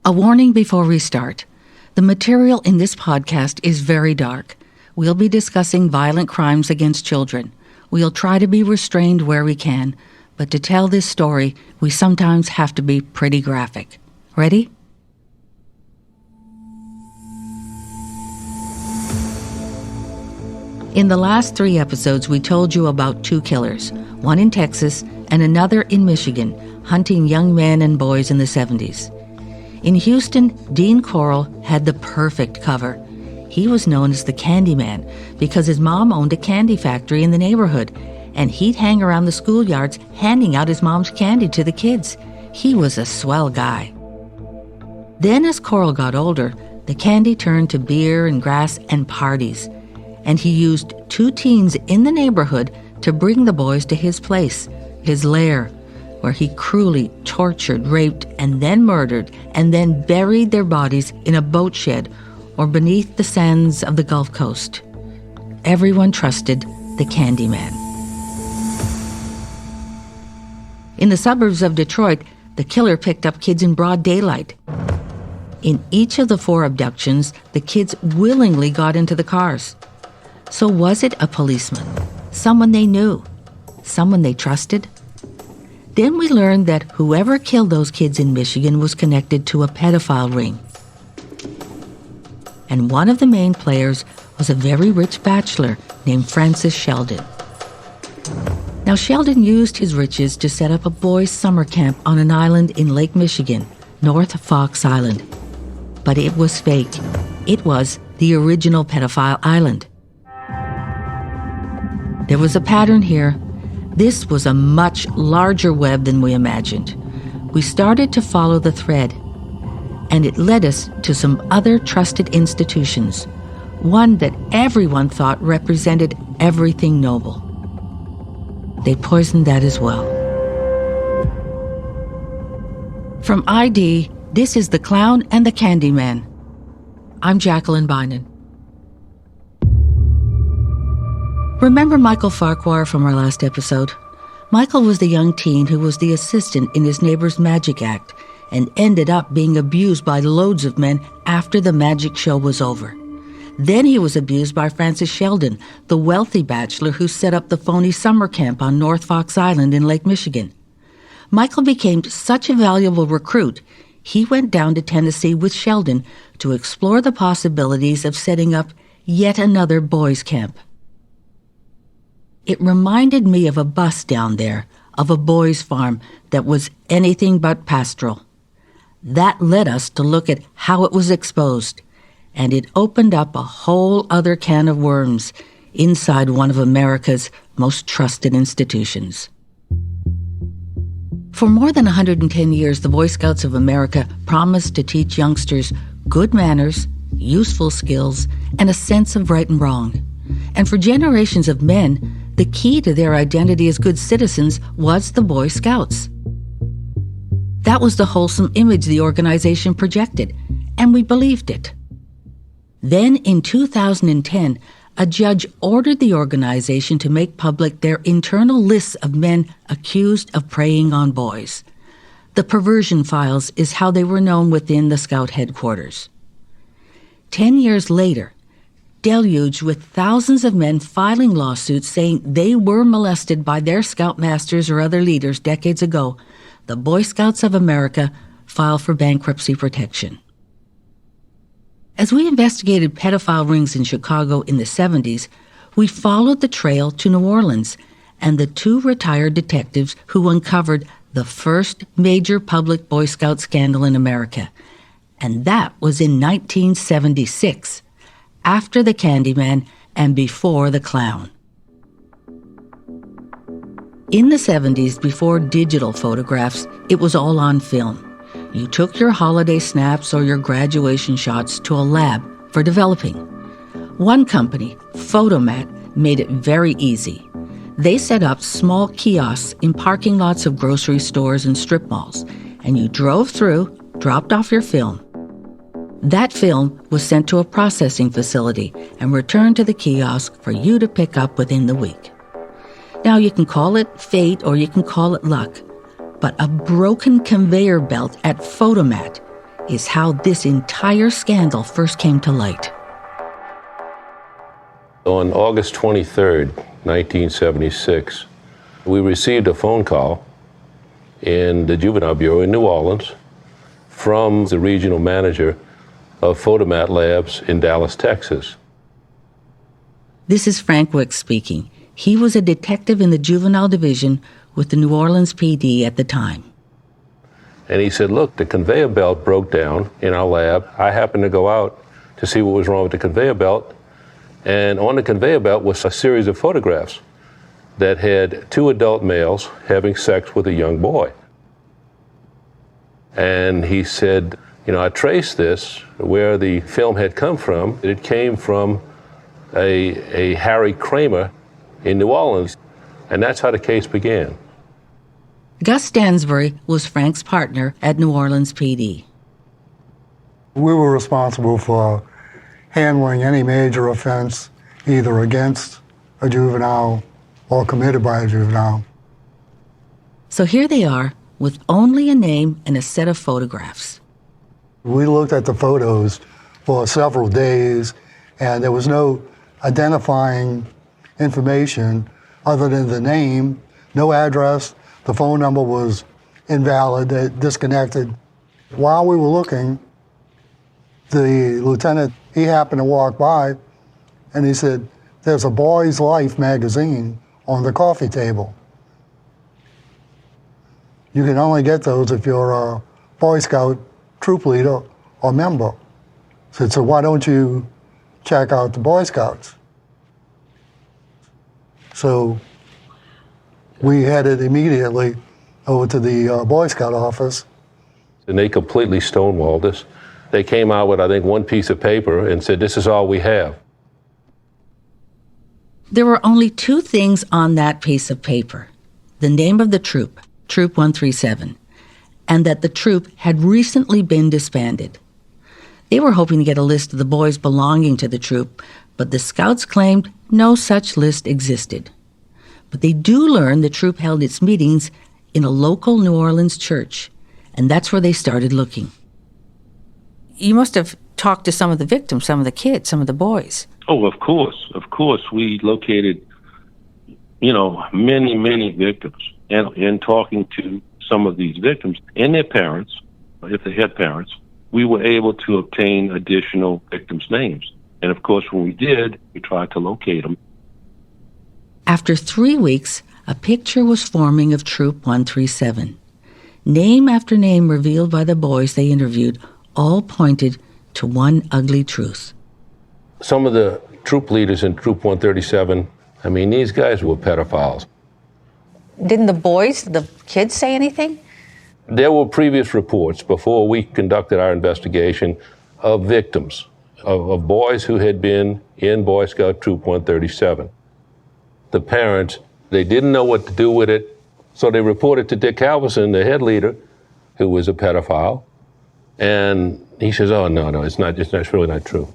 A warning before we start. The material in this podcast is very dark. We'll be discussing violent crimes against children. We'll try to be restrained where we can, but to tell this story, we sometimes have to be pretty graphic. Ready? In the last 3 episodes, we told you about 2 killers, one in Texas and another in Michigan, hunting young men and boys in the 70s. In Houston, Dean Corll had the perfect cover. He was known as the Candyman because his mom owned a candy factory in the neighborhood, and he'd hang around the schoolyards handing out his mom's candy to the kids. He was a swell guy. Then as Corll got older, the candy turned to beer and grass and parties, and he used 2 teens in the neighborhood to bring the boys to his place, his lair, where he cruelly tortured, raped, and then murdered, and then buried their bodies in a boat shed or beneath the sands of the Gulf Coast. Everyone trusted the Candyman. In the suburbs of Detroit, the killer picked up kids in broad daylight. In each of the 4 abductions, the kids willingly got into the cars. So was it a policeman? Someone they knew? Someone they trusted? Then we learned that whoever killed those kids in Michigan was connected to a pedophile ring. And one of the main players was a very rich bachelor named Francis Sheldon. Now, Sheldon used his riches to set up a boys' summer camp on an island in Lake Michigan, North Fox Island. But it was fake. It was the original pedophile island. There was a pattern here. This was a much larger web than we imagined. We started to follow the thread, and it led us to some other trusted institutions, one that everyone thought represented everything noble. They poisoned that as well. From ID, this is The Clown and the Candyman. I'm Jacqueline Bynon. Remember Michael Farquhar from our last episode? Michael was the young teen who was the assistant in his neighbor's magic act and ended up being abused by loads of men after the magic show was over. Then he was abused by Francis Sheldon, the wealthy bachelor who set up the phony summer camp on North Fox Island in Lake Michigan. Michael became such a valuable recruit, he went down to Tennessee with Sheldon to explore the possibilities of setting up yet another boys' camp. It reminded me of a bus down there, of a boys' farm that was anything but pastoral. That led us to look at how it was exposed, and it opened up a whole other can of worms inside one of America's most trusted institutions. For more than 110 years, the Boy Scouts of America promised to teach youngsters good manners, useful skills, and a sense of right and wrong. And for generations of men, the key to their identity as good citizens was the Boy Scouts. That was the wholesome image the organization projected, and we believed it. Then in 2010, a judge ordered the organization to make public their internal lists of men accused of preying on boys. The perversion files is how they were known within the Scout headquarters. 10 years later, deluged with thousands of men filing lawsuits saying they were molested by their scoutmasters or other leaders decades ago, the Boy Scouts of America filed for bankruptcy protection. As we investigated pedophile rings in Chicago in the 70s, we followed the trail to New Orleans and the 2 retired detectives who uncovered the first major public Boy Scout scandal in America. And that was in 1976. After the Candyman and before the Clown. In the 70s, before digital photographs, it was all on film. You took your holiday snaps or your graduation shots to a lab for developing. One company, Photomat, made it very easy. They set up small kiosks in parking lots of grocery stores and strip malls, and you drove through, dropped off your film. That film was sent to a processing facility and returned to the kiosk for you to pick up within the week. Now, you can call it fate or you can call it luck, but a broken conveyor belt at Photomat is how this entire scandal first came to light. On August 23rd, 1976, we received a phone call in the Juvenile Bureau in New Orleans from the regional manager of Photomat Labs in Dallas, Texas. This is Frank Wicks speaking. He was a detective in the juvenile division with the New Orleans PD at the time. And he said, look, the conveyor belt broke down in our lab. I happened to go out to see what was wrong with the conveyor belt. And on the conveyor belt was a series of photographs that had two adult males having sex with a young boy. And he said, I traced this, where the film had come from. It came from a Harry Kramer in New Orleans. And that's how the case began. Gus Stansbury was Frank's partner at New Orleans PD. We were responsible for handling any major offense, either against a juvenile or committed by a juvenile. So here they are, with only a name and a set of photographs. We looked at the photos for several days, and there was no identifying information other than the name, no address. The phone number was invalid, disconnected. While we were looking, the lieutenant, he happened to walk by, and he said, there's a Boy's Life magazine on the coffee table. You can only get those if you're a Boy Scout troop leader or member. So why don't you check out the Boy Scouts? So we headed immediately over to the Boy Scout office. And they completely stonewalled us. They came out with, I think, one piece of paper and said, this is all we have. There were only two things on that piece of paper: the name of the troop, Troop 137, and that the troop had recently been disbanded. They were hoping to get a list of the boys belonging to the troop, but the scouts claimed no such list existed. But they do learn the troop held its meetings in a local New Orleans church, and that's where they started looking. You must have talked to some of the victims, some of the kids, some of the boys. Oh, of course. Of course. We located, many, many victims. And in talking to some of these victims and their parents, if they had parents, we were able to obtain additional victims' names. And of course, when we did, we tried to locate them. After 3 weeks, a picture was forming of Troop 137. Name after name revealed by the boys they interviewed all pointed to one ugly truth. Some of the troop leaders in Troop 137, these guys were pedophiles. Didn't the kids say anything? There were previous reports before we conducted our investigation of victims, of boys who had been in Boy Scout Troop 137. The parents, they didn't know what to do with it, so they reported to Dick Halverson, the head leader, who was a pedophile, and he says, oh, no, it's really not true.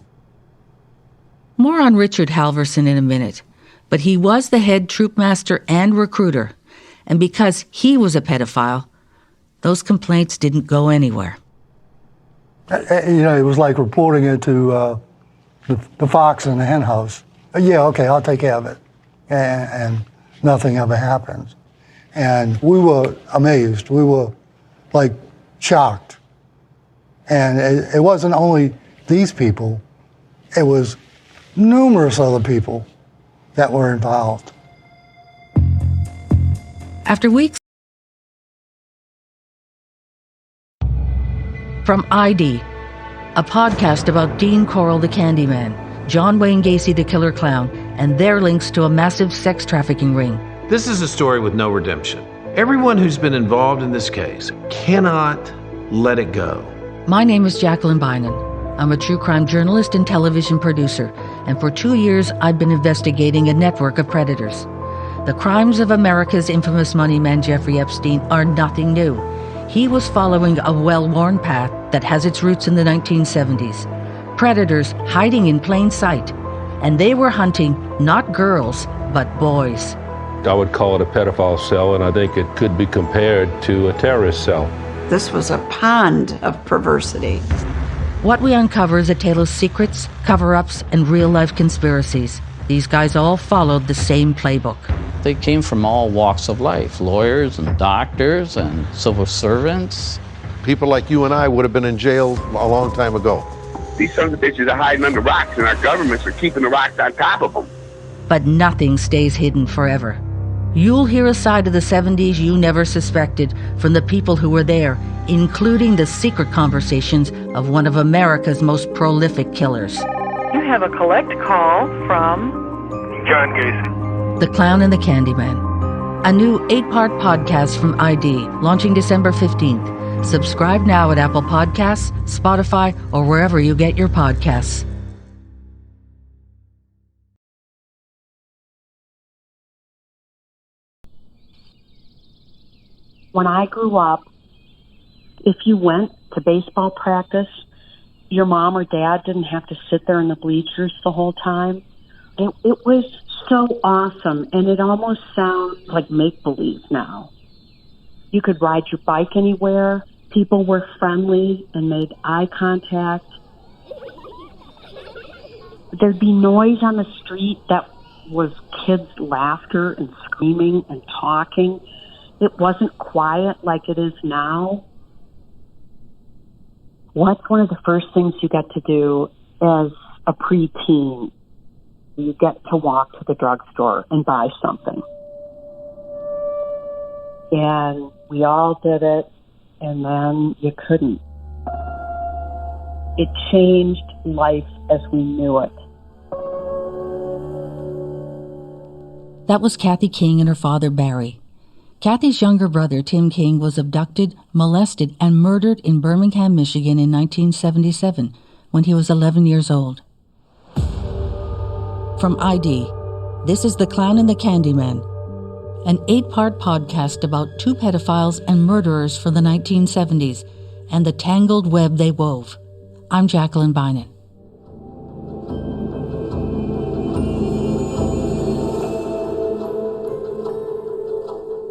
More on Richard Halverson in a minute, but he was the head troop master and recruiter, and because he was a pedophile, those complaints didn't go anywhere. It was like reporting it to the fox in the hen house. Yeah, okay, I'll take care of it. And nothing ever happens. And we were amazed. We were, shocked. And it wasn't only these people. It was numerous other people that were involved. After weeks, from ID, a podcast about Dean Corll the Candyman, John Wayne Gacy the Killer Clown, and their links to a massive sex trafficking ring. This is a story with no redemption. Everyone who's been involved in this case cannot let it go. My name is Jacqueline Bynan. I'm a true crime journalist and television producer, and for 2 years I've been investigating a network of predators. The crimes of America's infamous money man Jeffrey Epstein are nothing new. He was following a well-worn path that has its roots in the 1970s. Predators hiding in plain sight, and they were hunting not girls, but boys. I would call it a pedophile cell, and I think it could be compared to a terrorist cell. This was a pond of perversity. What we uncover is a tale of secrets, cover-ups, and real-life conspiracies. These guys all followed the same playbook. They came from all walks of life, lawyers and doctors and civil servants. People like you and I would have been in jail a long time ago. These sons of bitches are hiding under rocks, and our governments are keeping the rocks on top of them. But nothing stays hidden forever. You'll hear a side of the 70s you never suspected from the people who were there, including the secret conversations of one of America's most prolific killers. You have a collect call from John Gacy. The Clown and the Candyman. A new 8-part podcast from ID, launching December 15th. Subscribe now at Apple Podcasts, Spotify, or wherever you get your podcasts. When I grew up, if you went to baseball practice, your mom or dad didn't have to sit there in the bleachers the whole time. It was so awesome, and it almost sounds like make-believe now. You could ride your bike anywhere. People were friendly and made eye contact. There'd be noise on the street that was kids' laughter and screaming and talking. It wasn't quiet like it is now. What's one of the first things you get to do as a preteen? You get to walk to the drugstore and buy something. And we all did it, and then you couldn't. It changed life as we knew it. That was Kathy King and her father, Barry. Kathy's younger brother, Tim King, was abducted, molested, and murdered in Birmingham, Michigan in 1977 when he was 11 years old. From ID, this is The Clown and the Candyman, an 8-part podcast about 2 pedophiles and murderers from the 1970s and the tangled web they wove. I'm Jacqueline Bynan.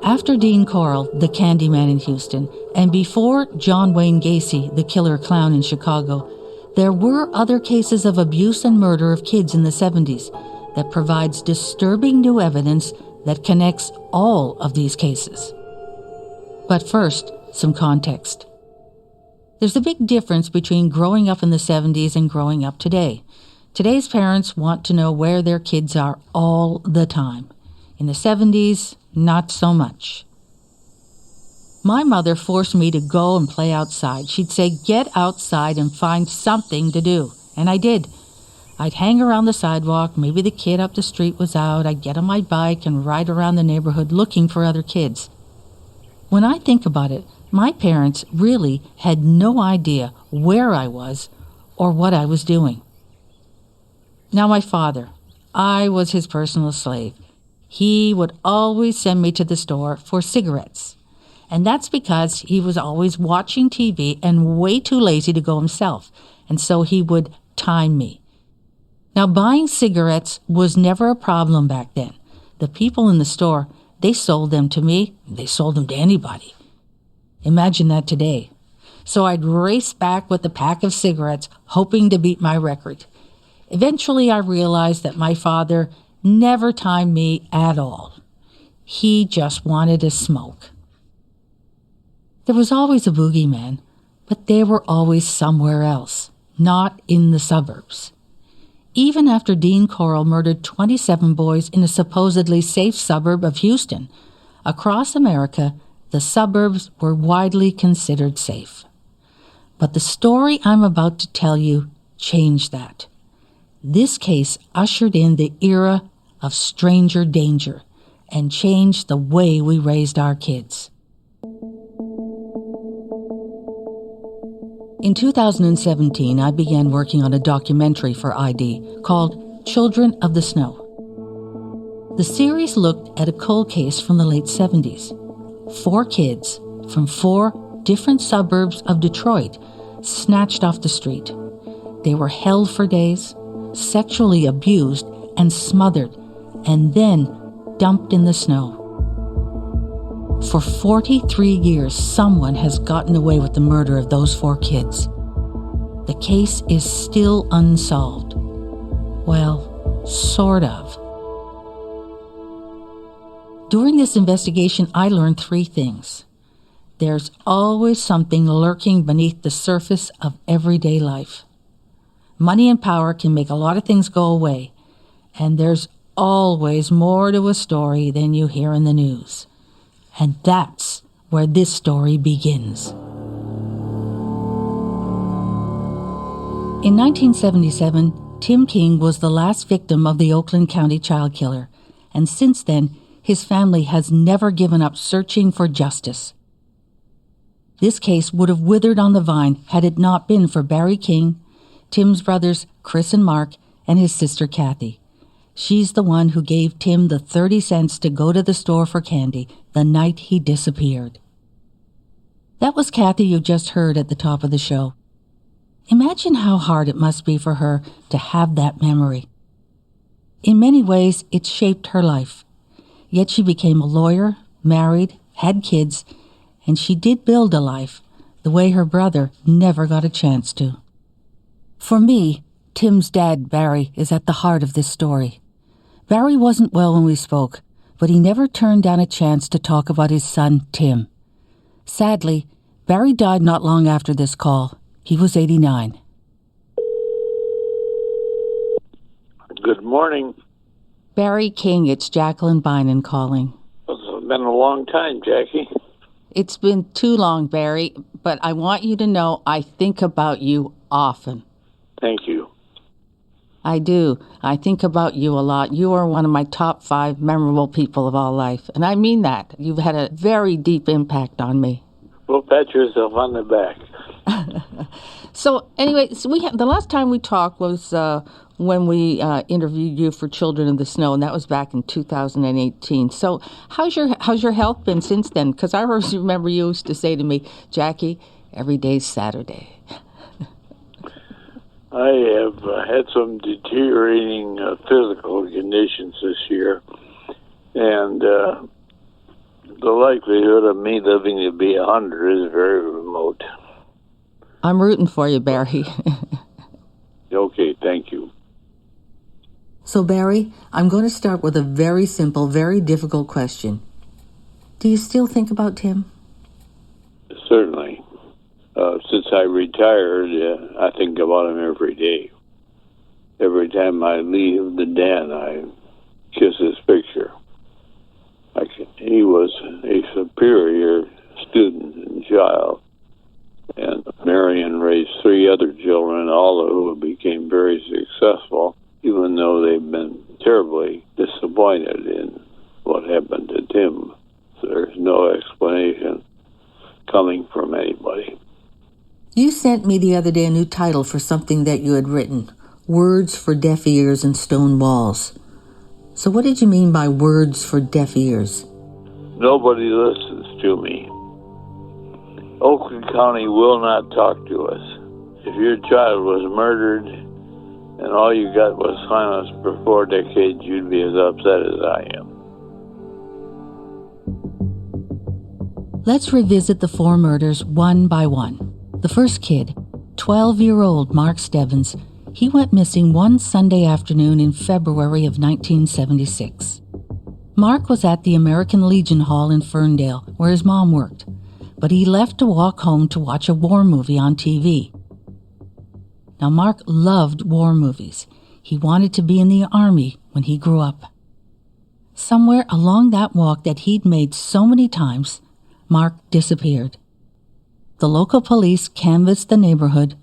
After Dean Corll, the Candyman in Houston, and before John Wayne Gacy, the killer clown in Chicago, there were other cases of abuse and murder of kids in the 70s that provides disturbing new evidence that connects all of these cases. But first, some context. There's a big difference between growing up in the 70s and growing up today. Today's parents want to know where their kids are all the time. In the 70s, not so much. My mother forced me to go and play outside. She'd say, "Get outside and find something to do." And I did. I'd hang around the sidewalk. Maybe the kid up the street was out. I'd get on my bike and ride around the neighborhood looking for other kids. When I think about it, my parents really had no idea where I was or what I was doing. Now my father, I was his personal slave. He would always send me to the store for cigarettes. And that's because he was always watching TV and way too lazy to go himself. And so he would time me. Now, buying cigarettes was never a problem back then. The people in the store, they sold them to me. They sold them to anybody. Imagine that today. So I'd race back with a pack of cigarettes, hoping to beat my record. Eventually, I realized that my father never timed me at all. He just wanted to smoke. There was always a boogeyman, but they were always somewhere else, not in the suburbs. Even after Dean Corll murdered 27 boys in a supposedly safe suburb of Houston, across America, the suburbs were widely considered safe. But the story I'm about to tell you changed that. This case ushered in the era of stranger danger and changed the way we raised our kids. In 2017, I began working on a documentary for ID called Children of the Snow. The series looked at a cold case from the late 70s. 4 kids from 4 different suburbs of Detroit snatched off the street. They were held for days, sexually abused and smothered, and then dumped in the snow. For 43 years, someone has gotten away with the murder of those 4 kids. The case is still unsolved. Well, sort of. During this investigation, I learned 3 things. There's always something lurking beneath the surface of everyday life. Money and power can make a lot of things go away, and there's always more to a story than you hear in the news. And that's where this story begins. In 1977, Tim King was the last victim of the Oakland County child killer, and since then, his family has never given up searching for justice. This case would have withered on the vine had it not been for Barry King, Tim's brothers Chris and Mark, and his sister Kathy. She's the one who gave Tim the 30 cents to go to the store for candy the night he disappeared. That was Kathy you just heard at the top of the show. Imagine how hard it must be for her to have that memory. In many ways, it shaped her life. Yet she became a lawyer, married, had kids, and she did build a life the way her brother never got a chance to. For me, Tim's dad, Barry, is at the heart of this story. Barry wasn't well when we spoke, but he never turned down a chance to talk about his son, Tim. Sadly, Barry died not long after this call. He was 89. Good morning. Barry King, it's Jacqueline Bynum calling. It's been a long time, Jackie. It's been too long, Barry, but I want you to know I think about you often. Thank you. I do. I think about you a lot. You are one of my top 5 memorable people of all life, and I mean that. You've had a very deep impact on me. Well, pat yourself on the back. So anyway, the last time we talked was when we interviewed you for Children of the Snow, and that was back in 2018. So how's your health been since then? Because I always remember you used to say to me, Jackie, every day's Saturday. I have had some deteriorating physical conditions this year, and the likelihood of me living to be 100 is very remote. I'm rooting for you, Barry. Okay, thank you. So, Barry, I'm going to start with a very simple, very difficult question. Do you still think about Tim? Certainly. Since I retired, I think about him every day. Every time I leave the den, I kiss his picture. He was a superior student and child. And Marion raised 3 other children, all of who became very successful, even though they've been terribly disappointed in what happened to Tim. So there's no explanation coming from anybody. You sent me the other day a new title for something that you had written, Words for Deaf Ears and Stone Walls. So what did you mean by words for deaf ears? Nobody listens to me. Oakland County will not talk to us. If your child was murdered and all you got was silence for 4 decades, you'd be as upset as I am. Let's revisit the 4 murders one by one. The first kid, 12-year-old Mark Stebbins, he went missing one Sunday afternoon in February of 1976. Mark was at the American Legion Hall in Ferndale, where his mom worked, but he left to walk home to watch a war movie on TV. Now, Mark loved war movies. He wanted to be in the Army when he grew up. Somewhere along that walk that he'd made so many times, Mark disappeared. The local police canvassed the neighborhood,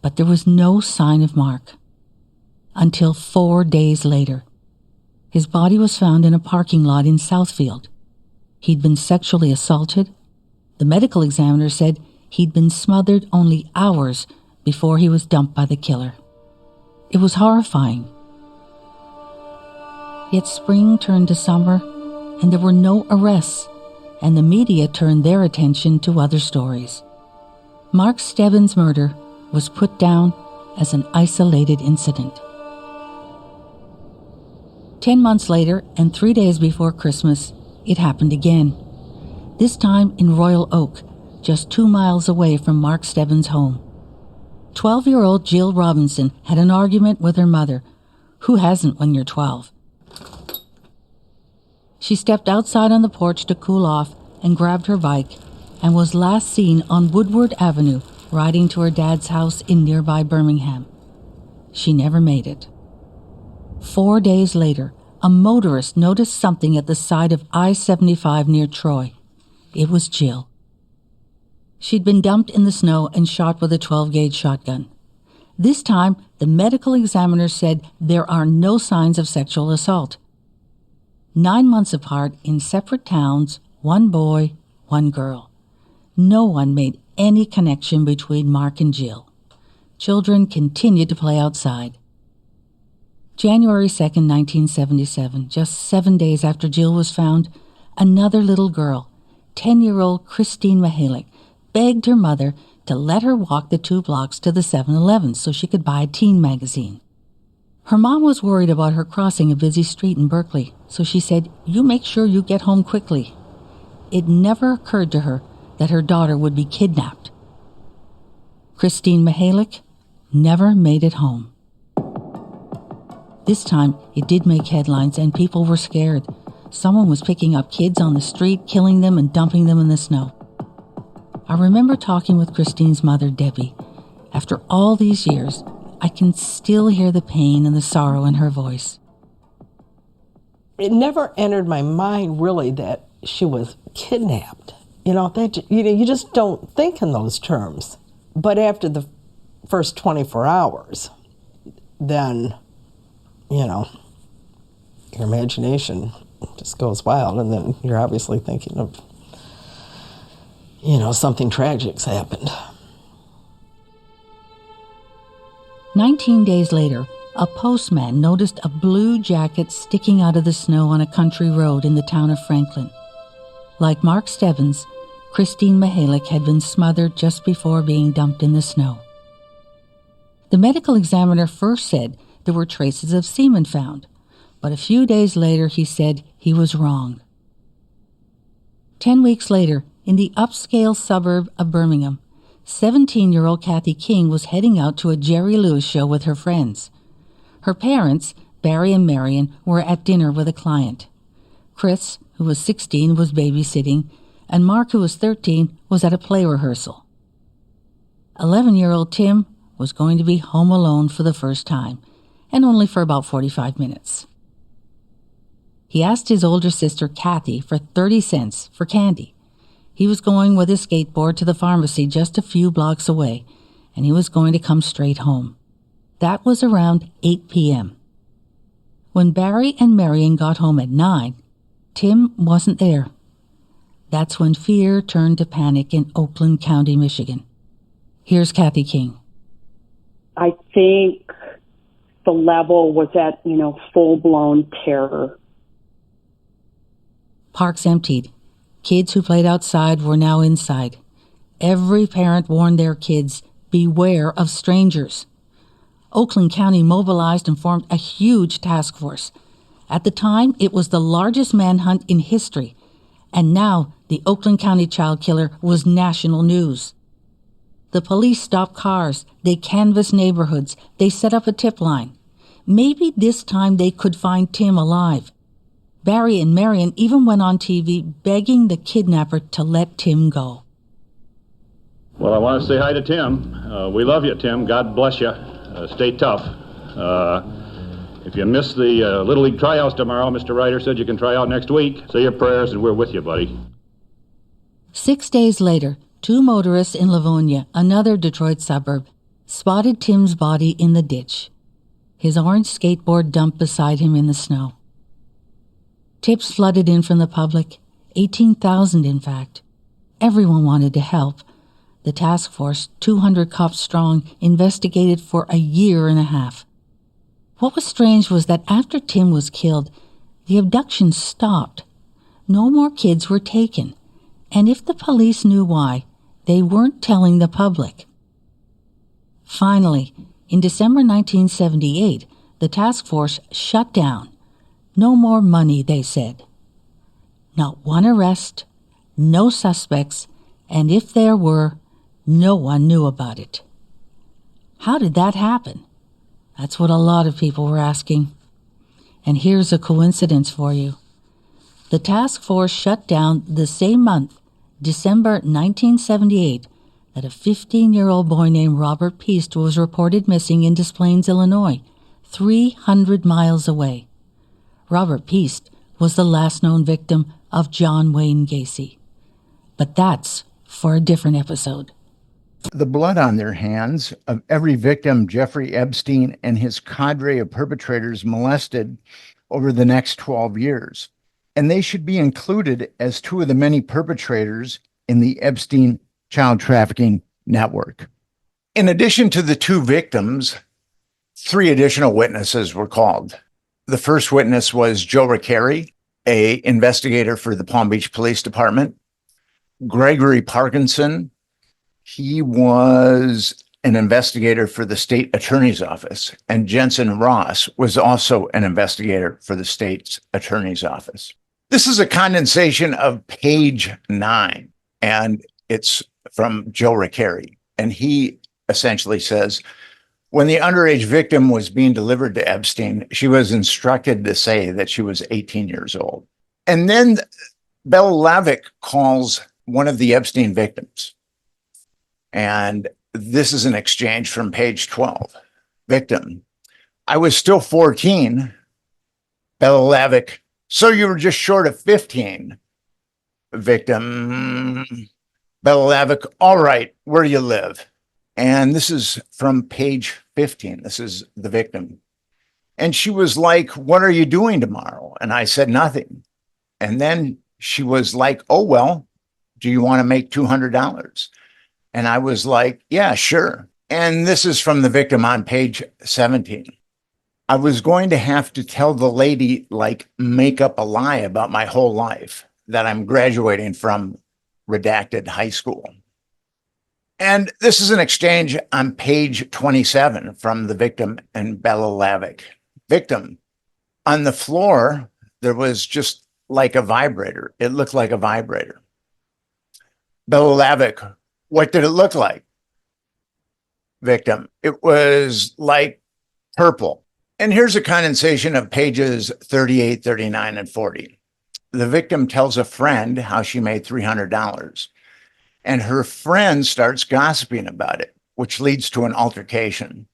but there was no sign of Mark. Until 4 days later. His body was found in a parking lot in Southfield. He'd been sexually assaulted. The medical examiner said he'd been smothered only hours before he was dumped by the killer. It was horrifying. Yet spring turned to summer, and there were no arrests, and the media turned their attention to other stories. Mark Stebbins' murder was put down as an isolated incident. 10 months later, and 3 days before Christmas, it happened again. this time in Royal Oak, just 2 miles away from Mark Stebbins' home. 12-year-old Jill Robinson had an argument with her mother. Who hasn't when you're 12? She stepped outside on the porch to cool off and grabbed her bike and was last seen on Woodward Avenue riding to her dad's house in nearby Birmingham. She never made it. 4 days later, a motorist noticed something at the side of I-75 near Troy. It was Jill. She'd been dumped in the snow and shot with a 12-gauge shotgun. This time, the medical examiner said there are no signs of sexual assault. 9 months apart, in separate towns, one boy, one girl. No one made any connection between Mark and Jill. Children continued to play outside. January 2nd, 1977, just 7 days after Jill was found, another little girl, 10-year-old Christine Mihalik, begged her mother to let her walk the 2 blocks to the 7-Eleven so she could buy a teen magazine. Her mom was worried about her crossing a busy street in Berkeley, so she said, "You make sure you get home quickly." It never occurred to her that her daughter would be kidnapped. Christine Mihalik never made it home. This time, it did make headlines and people were scared. Someone was picking up kids on the street, killing them and dumping them in the snow. I remember talking with Christine's mother, Debbie. After all these years, I can still hear the pain and the sorrow in her voice. It never entered my mind, really, that she was kidnapped. You just don't think in those terms. But after the first 24 hours, then, your imagination just goes wild, and then you're obviously thinking of, something tragic's happened. 19 days later, a postman noticed a blue jacket sticking out of the snow on a country road in the town of Franklin. Like Mark Stebbins, Christine Mihalik had been smothered just before being dumped in the snow. The medical examiner first said there were traces of semen found, but a few days later he said he was wrong. 10 weeks later, in the upscale suburb of Birmingham, 17-year-old Kathy King was heading out to a Jerry Lewis show with her friends. Her parents, Barry and Marion, were at dinner with a client. Chris, who was 16, was babysitting, and Mark, who was 13, was at a play rehearsal. 11-year-old Tim was going to be home alone for the first time, and only for about 45 minutes. He asked his older sister, Kathy, for 30 cents for candy. He was going with his skateboard to the pharmacy just a few blocks away, and he was going to come straight home. That was around 8 p.m. When Barry and Marion got home at 9, Tim wasn't there. That's when fear turned to panic in Oakland County, Michigan. Here's Kathy King. I think the level was at, full-blown terror. Parks emptied. Kids who played outside were now inside. Every parent warned their kids, beware of strangers. Oakland County mobilized and formed a huge task force. At the time, it was the largest manhunt in history. And now, the Oakland County child killer was national news. The police stopped cars. They canvassed neighborhoods. They set up a tip line. Maybe this time they could find Tim alive. Barry and Marion even went on TV begging the kidnapper to let Tim go. Well, I want to say hi to Tim. We love you, Tim. God bless you. Stay tough. If you miss the Little League tryouts tomorrow, Mr. Ryder said you can try out next week. Say your prayers and we're with you, buddy. 6 days later, 2 motorists in Livonia, another Detroit suburb, spotted Tim's body in the ditch. His orange skateboard dumped beside him in the snow. Tips flooded in from the public, 18,000 in fact. Everyone wanted to help. The task force, 200 cops strong, investigated for a year and a half. What was strange was that after Tim was killed, the abductions stopped. No more kids were taken. And if the police knew why, they weren't telling the public. Finally, in December 1978, the task force shut down. No more money, they said. Not one arrest, no suspects, and if there were, no one knew about it. How did that happen? That's what a lot of people were asking. And here's a coincidence for you. The task force shut down the same month, December 1978, that a 15-year-old boy named Robert Peast was reported missing in Des Plaines, Illinois, 300 miles away. Robert Peast was the last known victim of John Wayne Gacy. But that's for a different episode. The blood on their hands of every victim Jeffrey Epstein and his cadre of perpetrators molested over the next 12 years. And they should be included as two of the many perpetrators in the Epstein child trafficking network. In addition to the two victims, 3 additional witnesses were called. The first witness was Joe Ricari, an investigator for the Palm Beach Police Department. Gregory Parkinson, he was an investigator for the state attorney's office. And Jensen Ross was also an investigator for the state's attorney's office. This is a condensation of page 9, and it's from Joe Ricari. And he essentially says, when the underage victim was being delivered to Epstein, she was instructed to say that she was 18 years old. And then Bella Lavick calls one of the Epstein victims. And this is an exchange from page 12. Victim: I was still 14. Bella Lavick: so you were just short of 15. Victim: Bella Lavick: all right, where do you live? And this is from page 15. This is the victim. And she was like, what are you doing tomorrow? And I said, nothing. And then she was like, oh, well, do you want to make $200? And I was like, yeah, sure. And this is from the victim on page 17. I was going to have to tell the lady, like, make up a lie about my whole life, that I'm graduating from redacted high school. And this is an exchange on page 27 from the victim and Bella Lavick. Victim: on the floor, there was just like a vibrator. It looked like a vibrator. Bella Lavick: what did it look like? Victim: it was like purple. And here's a condensation of pages 38, 39, and 40. The victim tells a friend how she made $300. And her friend starts gossiping about it, which leads to an altercation.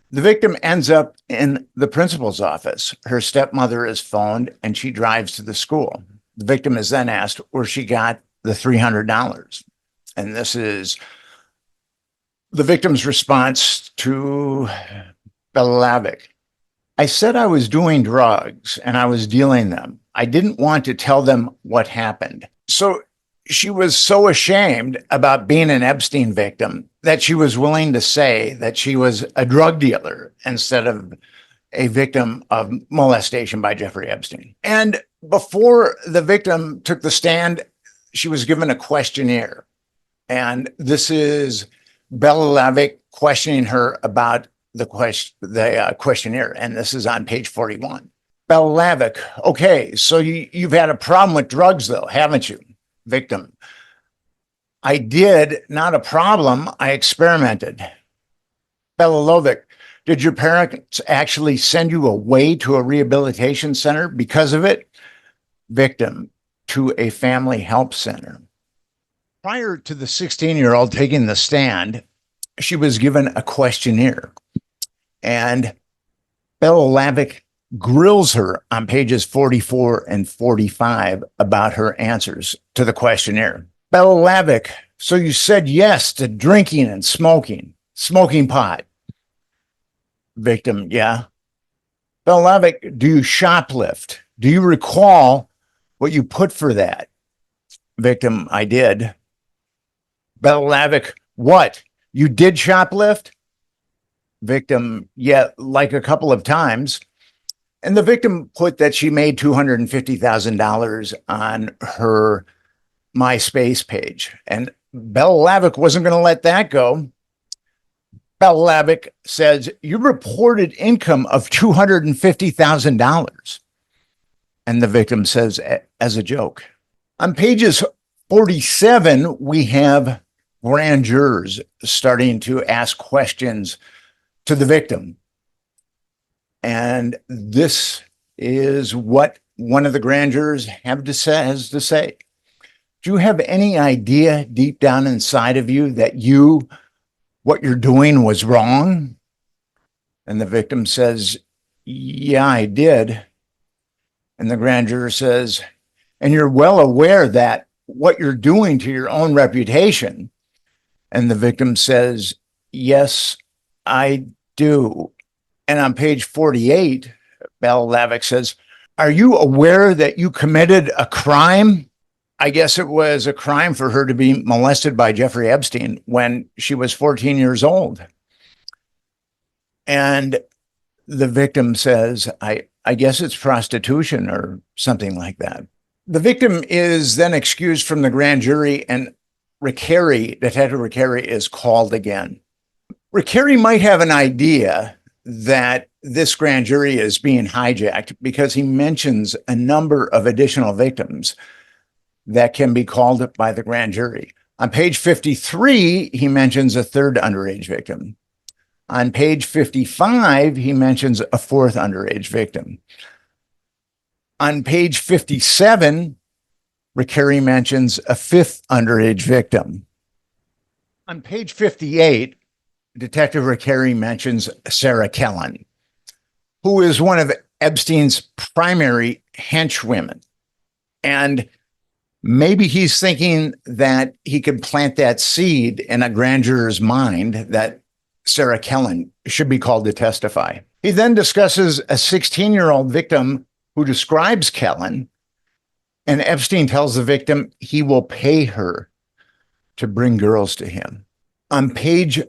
The victim ends up in the principal's office. Her stepmother is phoned and she drives to the school. The victim is then asked where she got the $300. And this is the victim's response to Bella Lavick. I said I was doing drugs and I was dealing them. I didn't want to tell them what happened. So she was so ashamed about being an Epstein victim that she was willing to say that she was a drug dealer instead of a victim of molestation by Jeffrey Epstein. And before the victim took the stand, she was given a questionnaire. And this is Bella Lavick questioning her about the questionnaire. And this is on page 41. Bella Lavick: okay, so you've had a problem with drugs though, haven't you? Victim: I did, not a problem. I experimented. Bella Lavick: did your parents actually send you away to a rehabilitation center because of it? Victim: to a family help center. Prior to the 16-year-old taking the stand, she was given a questionnaire. And Bella Lavick grills her on pages 44 and 45 about her answers to the questionnaire. Bella Lavick: so you said yes to drinking and smoking pot. Victim: yeah. Bella Lavick: do you shoplift? Do you recall what you put for that? Victim: I did. Bella Lavick: what? You did shoplift? Victim: yeah, like a couple of times. And the victim put that she made $250,000 on her MySpace page. And Bella Lavick wasn't going to let that go. Bella Lavick says, you reported income of $250,000. And the victim says, as a joke. On pages 47, we have grand jurors starting to ask questions to the victim. And this is what one of the grand jurors has to say. Do you have any idea deep down inside of you that what you're doing was wrong? And the victim says, yeah, I did. And the grand juror says, and you're well aware that what you're doing to your own reputation. And the victim says, yes, I do. And on page 48, Belle Lavick says, are you aware that you committed a crime? I guess it was a crime for her to be molested by Jeffrey Epstein when she was 14 years old. And the victim says, I guess it's prostitution or something like that. The victim is then excused from the grand jury, and Detective Rick Harry is called again. Rick Harry might have an idea that this grand jury is being hijacked because he mentions a number of additional victims that can be called by the grand jury. On page 53, he mentions a third underage victim. On page 55, he mentions a fourth underage victim. On page 57, Rick Harry mentions a fifth underage victim. On page 58, Detective Rick Harry mentions Sarah Kellen, who is one of Epstein's primary henchwomen. And maybe he's thinking that he could plant that seed in a grand juror's mind that Sarah Kellen should be called to testify. He then discusses a 16-year-old victim who describes Kellen, and Epstein tells the victim he will pay her to bring girls to him. On page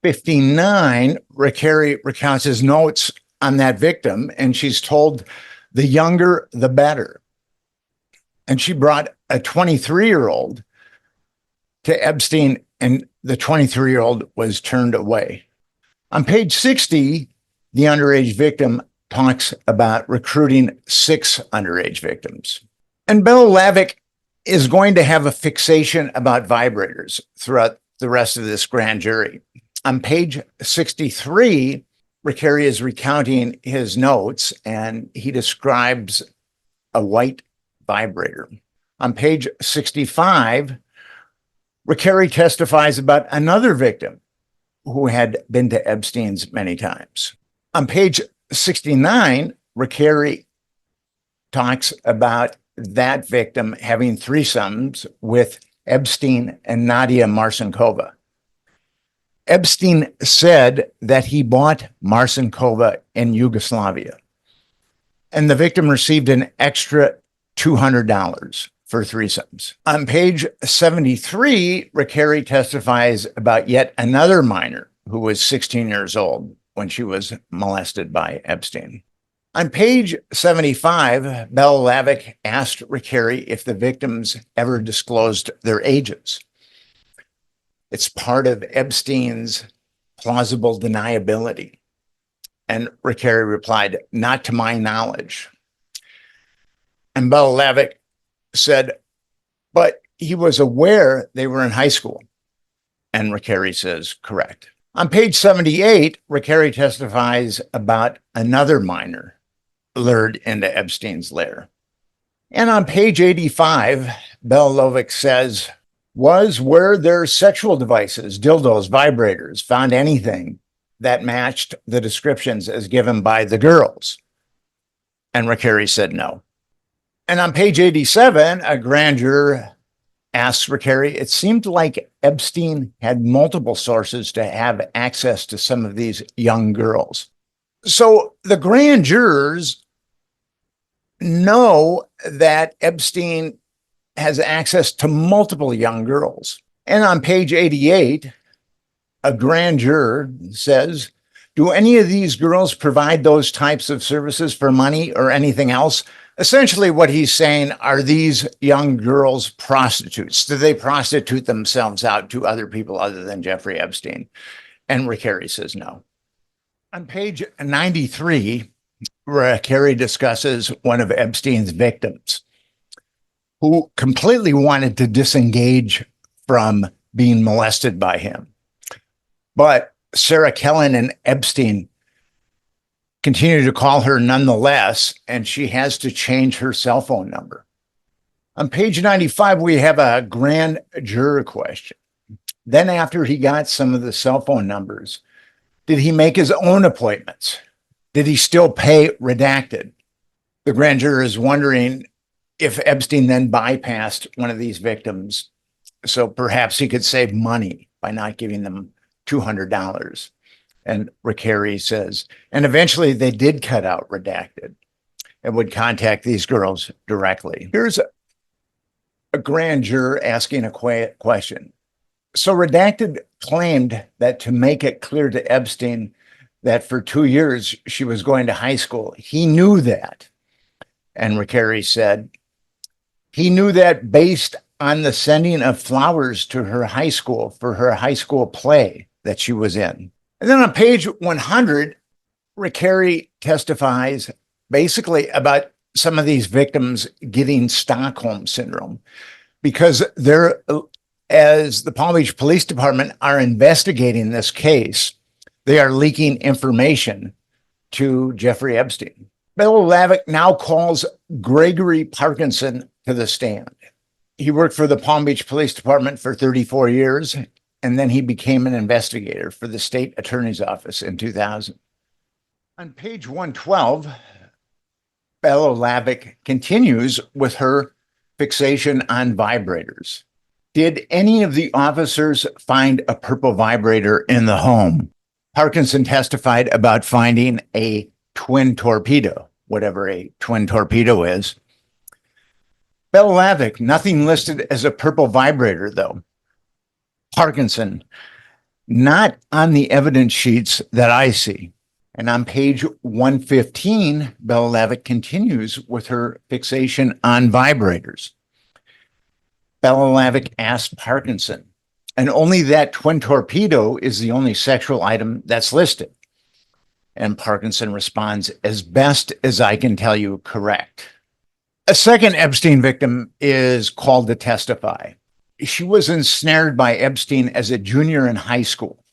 59, Rick Harry recounts his notes on that victim, and she's told the younger, the better. And she brought a 23-year-old to Epstein, and the 23-year-old was turned away. On page 60, the underage victim talks about recruiting 6 underage victims. And Belle Lavick is going to have a fixation about vibrators throughout the rest of this grand jury. On page 63, Rick Harry is recounting his notes, and he describes a white vibrator. On page 65, Rick Harry testifies about another victim who had been to Epstein's many times. On page 69, Rick Harry talks about that victim having threesomes with Epstein and Nadia Marcinkova. Epstein said that he bought Marcinkova in Yugoslavia, and the victim received an extra $200 for threesomes. On page 73, Rick Harry testifies about yet another minor who was 16 years old when she was molested by Epstein. On page 75, Belle Lavick asked Rick Harry if the victims ever disclosed their ages. It's part of Epstein's plausible deniability. And Rick Harry replied, not to my knowledge. And Belle Lavick said, but he was aware they were in high school. And Rick Harry says, correct. On page 78, Rick Harry testifies about another minor lured into Epstein's lair. And on page 85, Belle Lavick says, were there sexual devices, dildos, vibrators, found anything that matched the descriptions as given by the girls? And Rick Harry said no. And on page 87, a grand juror asks Rick Harry, it seemed like Epstein had multiple sources to have access to some of these young girls. So the grand jurors know that Epstein has access to multiple young girls. And on page 88, a grand juror says, do any of these girls provide those types of services for money or anything else? Essentially what he's saying, are these young girls prostitutes? Do they prostitute themselves out to other people other than Jeffrey Epstein? And Rick Harry says no. On page 93, Rick Harry discusses one of Epstein's victims. who completely wanted to disengage from being molested by him. But Sarah Kellen and Epstein continue to call her nonetheless, and she has to change her cell phone number. On page 95, we have a grand juror question. Then after he got some of the cell phone numbers, did he make his own appointments? Did he still pay redacted? The grand juror is wondering if Epstein then bypassed one of these victims, so perhaps he could save money by not giving them $200. And Ricari says, and eventually they did cut out redacted and would contact these girls directly. Here's a grand juror asking a question. So redacted claimed that to make it clear to Epstein that for 2 years she was going to high school, he knew that. And Ricari said, he knew that based on the sending of flowers to her high school for her high school play that she was in. And then on page 100, Ricari testifies basically about some of these victims getting Stockholm syndrome because they're, as the Palm Beach Police Department are investigating this case, they are leaking information to Jeffrey Epstein. Bella Lavick now calls Gregory Parkinson to the stand. He worked for the Palm Beach Police Department for 34 years, and then he became an investigator for the state attorney's office in 2000. On page 112, Bella Lavick continues with her fixation on vibrators. Did any of the officers find a purple vibrator in the home? Parkinson testified about finding a twin torpedo, whatever a twin torpedo is. Bella Lavick, nothing listed as a purple vibrator, though. Parkinson, not on the evidence sheets that I see. And on page 115, Bella Lavick continues with her fixation on vibrators. Bella Lavick asked Parkinson, and only that twin torpedo is the only sexual item that's listed. And Parkinson responds, as best as I can tell you, correct. A second Epstein victim is called to testify. She was ensnared by Epstein as a junior in high school.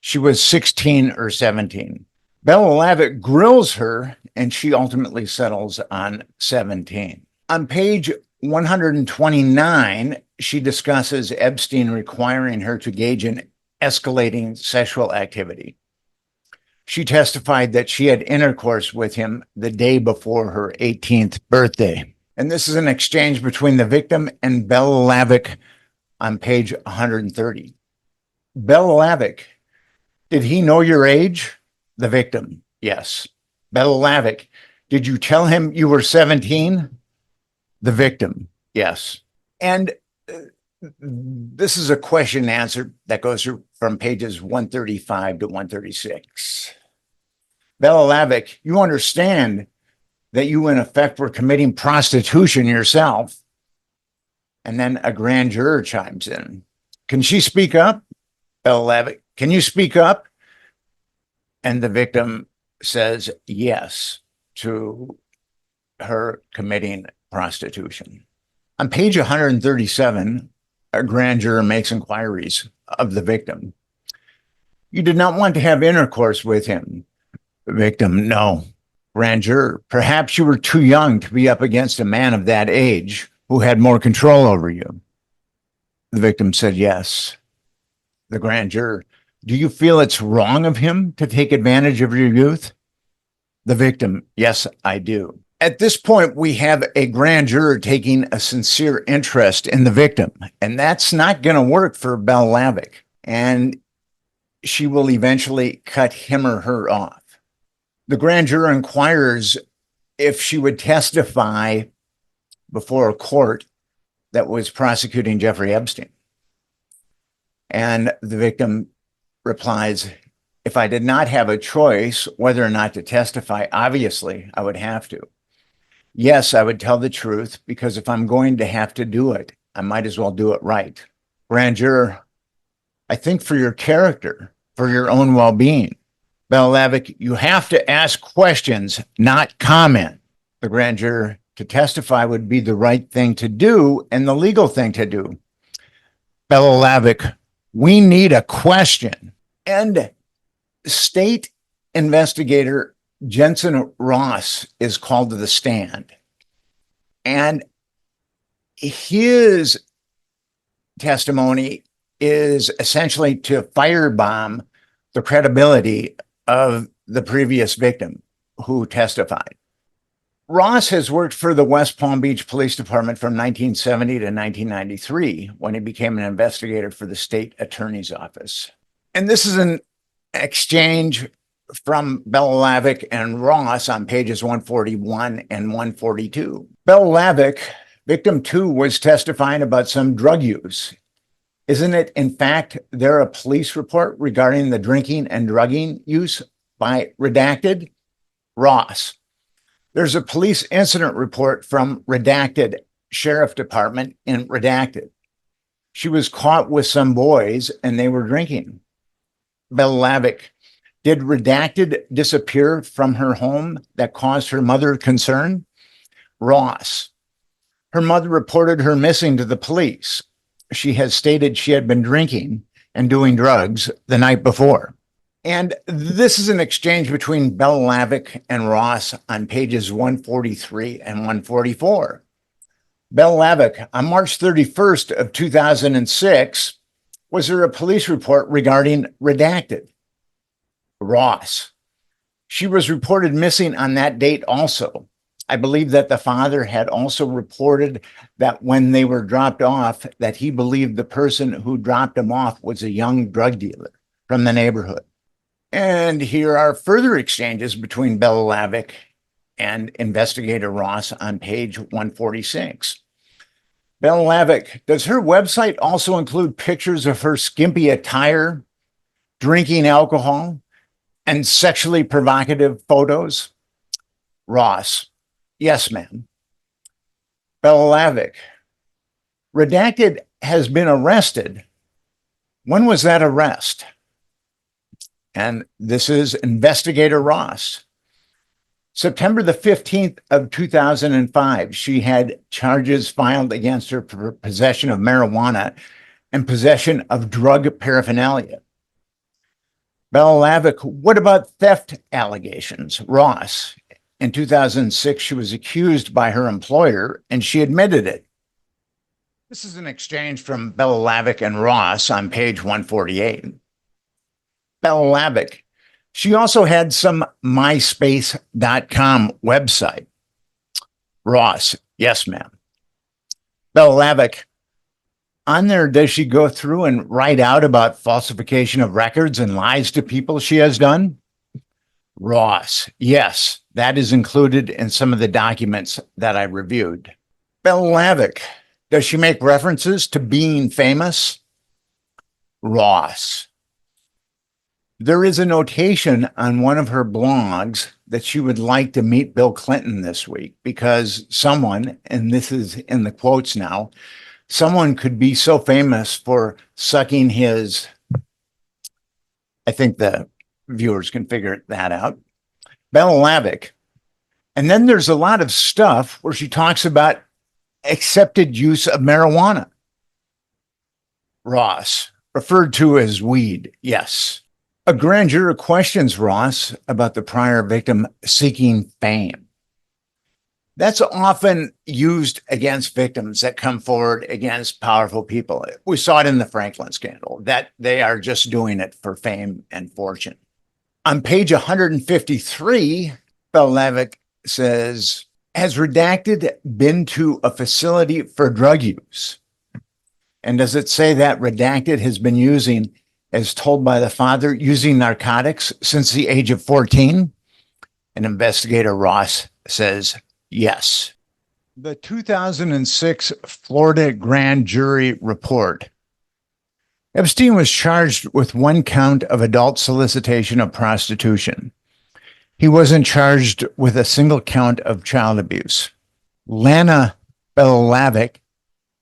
She was 16 or 17. Bella Lavick grills her, and she ultimately settles on 17. On page 129, she discusses Epstein requiring her to engage in escalating sexual activity. She testified that she had intercourse with him the day before her 18th birthday. And this is an exchange between the victim and Bella Lavick on page 130. Bella Lavick, did he know your age? The victim, yes. Bella Lavick, did you tell him you were 17? The victim, yes. And this is a question and answer that goes through from pages 135 to 136. Bella Lavick, you understand that you in effect were committing prostitution yourself. And then a grand juror chimes in. Can she speak up? Bella Lavick, can you speak up? And the victim says yes to her committing prostitution. On page 137, a grand juror makes inquiries of the victim. You did not want to have intercourse with him. The victim, no. Grand juror, perhaps you were too young to be up against a man of that age who had more control over you. The victim said yes. The grand juror, do you feel it's wrong of him to take advantage of your youth? The victim, yes, I do. At this point, we have a grand juror taking a sincere interest in the victim, and that's not going to work for Bella Lavick, and she will eventually cut him or her off. The grand juror inquires if she would testify before a court that was prosecuting Jeffrey Epstein. And the victim replies, if I did not have a choice whether or not to testify, obviously I would have to. Yes, I would tell the truth, because if I'm going to have to do it, I might as well do it right. Grand juror, I think for your character, for your own well-being. Bella Lavick, you have to ask questions, not comment. The grand juror, to testify would be the right thing to do and the legal thing to do. Belolavich, we need a question. And state investigator Jensen Ross is called to the stand. And his testimony is essentially to firebomb the credibility of the previous victim who testified. Ross has worked for the West Palm Beach Police Department from 1970 to 1993 when he became an investigator for the state attorney's office. And this is an exchange from Belolavich and Ross on pages 141 and 142. Belolavich, victim 2, was testifying about some drug use. Isn't it, in fact, there a police report regarding the drinking and drugging use by redacted? Ross, there's a police incident report from redacted sheriff department in redacted. She was caught with some boys and they were drinking. Belolavich, did redacted disappear from her home that caused her mother concern? Ross, her mother reported her missing to the police. She has stated she had been drinking and doing drugs the night before. And this is an exchange between Belolavich and Ross on pages 143 and 144. Belolavich, on March 31st of 2006, was there a police report regarding redacted? Ross, she was reported missing on that date also. I believe that the father had also reported that when they were dropped off, that he believed the person who dropped them off was a young drug dealer from the neighborhood. And here are further exchanges between Belolavich and investigator Ross on page 146. Belolavich, does her website also include pictures of her skimpy attire, drinking alcohol, and sexually provocative photos? Ross, yes, ma'am. Belolavich, redacted has been arrested. When was that arrest? And this is investigator Ross. September the 15th of 2005, she had charges filed against her for possession of marijuana and possession of drug paraphernalia. Belolavich, what about theft allegations? Ross, in 2006, she was accused by her employer and she admitted it. This is an exchange from Belolavich and Ross on page 148. Belolavich, she also had some myspace.com website. Ross, yes, ma'am. Belolavich, on there, does she go through and write out about falsification of records and lies to people she has done? Ross, yes, that is included in some of the documents that I reviewed. Belolavich, does she make references to being famous? Ross, there is a notation on one of her blogs that she would like to meet Bill Clinton this week because someone, and this is in the quotes now, someone could be so famous for sucking his, I think the viewers can figure that out, Belolavich. And then there's a lot of stuff where she talks about accepted use of marijuana. Ross, referred to as weed, yes. A grand jury questions Ross about the prior victim seeking fame. That's often used against victims that come forward against powerful people. We saw it in the Franklin scandal, that they are just doing it for fame and fortune. On page 153, Belolavich says, has redacted been to a facility for drug use? And does it say that redacted has been using, as told by the father, using narcotics since the age of 14? And investigator Ross says, yes. The 2006 Florida grand jury report. Epstein was charged with one count of adult solicitation of prostitution. He wasn't charged with a single count of child abuse. Lana Belolavich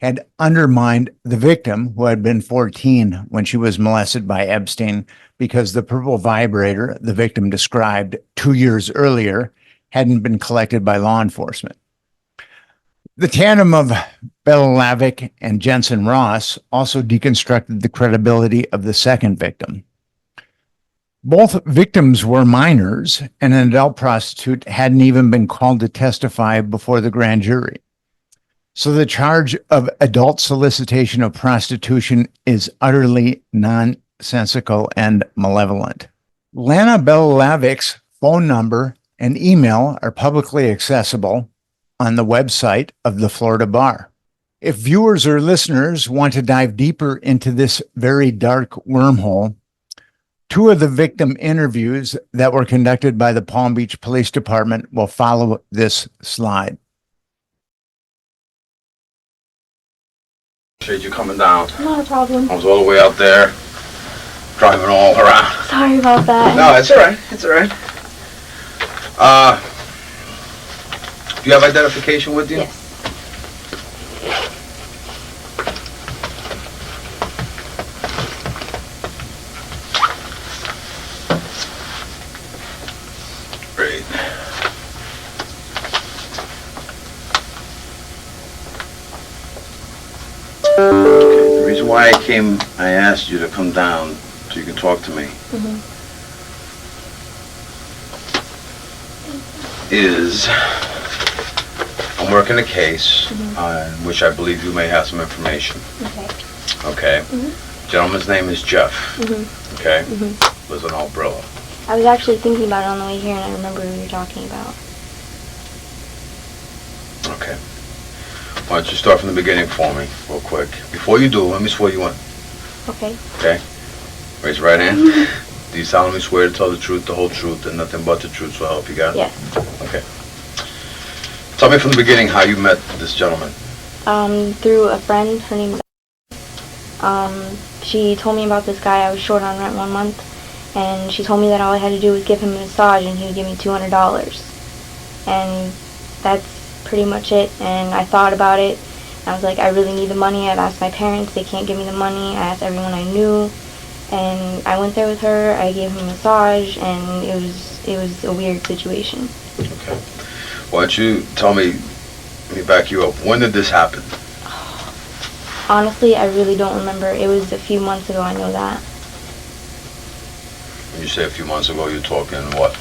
had undermined the victim, who had been 14 when she was molested by Epstein, because the purple vibrator the victim described 2 years earlier hadn't been collected by law enforcement. The tandem of Belalavik and Jensen Ross also deconstructed the credibility of the second victim. Both victims were minors, and an adult prostitute hadn't even been called to testify before the grand jury. So the charge of adult solicitation of prostitution is utterly nonsensical and malevolent. Lana Belalavik's phone number and email are publicly accessible on the website of the Florida Bar. If viewers or listeners want to dive deeper into this very dark wormhole, 2 of the victim interviews that were conducted by the Palm Beach Police Department will follow this slide. Appreciate you coming down. Not a problem. I was all the way out there, driving all around. Sorry about that. No, it's all right. It's all right. Do you have identification with you? Yes. Great. Okay, the reason why I asked you to come down so you can talk to me is I'm working a case on which I believe you may have some information. Okay. Okay? Gentleman's name is Jeff. Okay? Lives in Albrilla. I was actually thinking about it on the way here, and I remember what you were talking about. Okay. Why don't you start from the beginning for me, real quick. Before you do, let me swear you in. Okay. Okay? Raise your right hand. Do you solemnly swear to tell the truth, the whole truth, and nothing but the truth, so help you God? Yes. Okay. Tell me from the beginning how you met this gentleman. Through a friend. Her name was... she told me about this guy. I was short on rent 1 month, and she told me that all I had to do was give him a massage, and he would give me $200. And that's pretty much it. And I thought about it. I was like, I really need the money. I've asked my parents. They can't give me the money. I asked everyone I knew. And I went there with her. I gave him a massage, and it was a weird situation. Okay. Why don't you tell me, let me back you up. When did this happen? Honestly, I really don't remember. It was a few months ago, I know that. When you say a few months ago, you're talking what?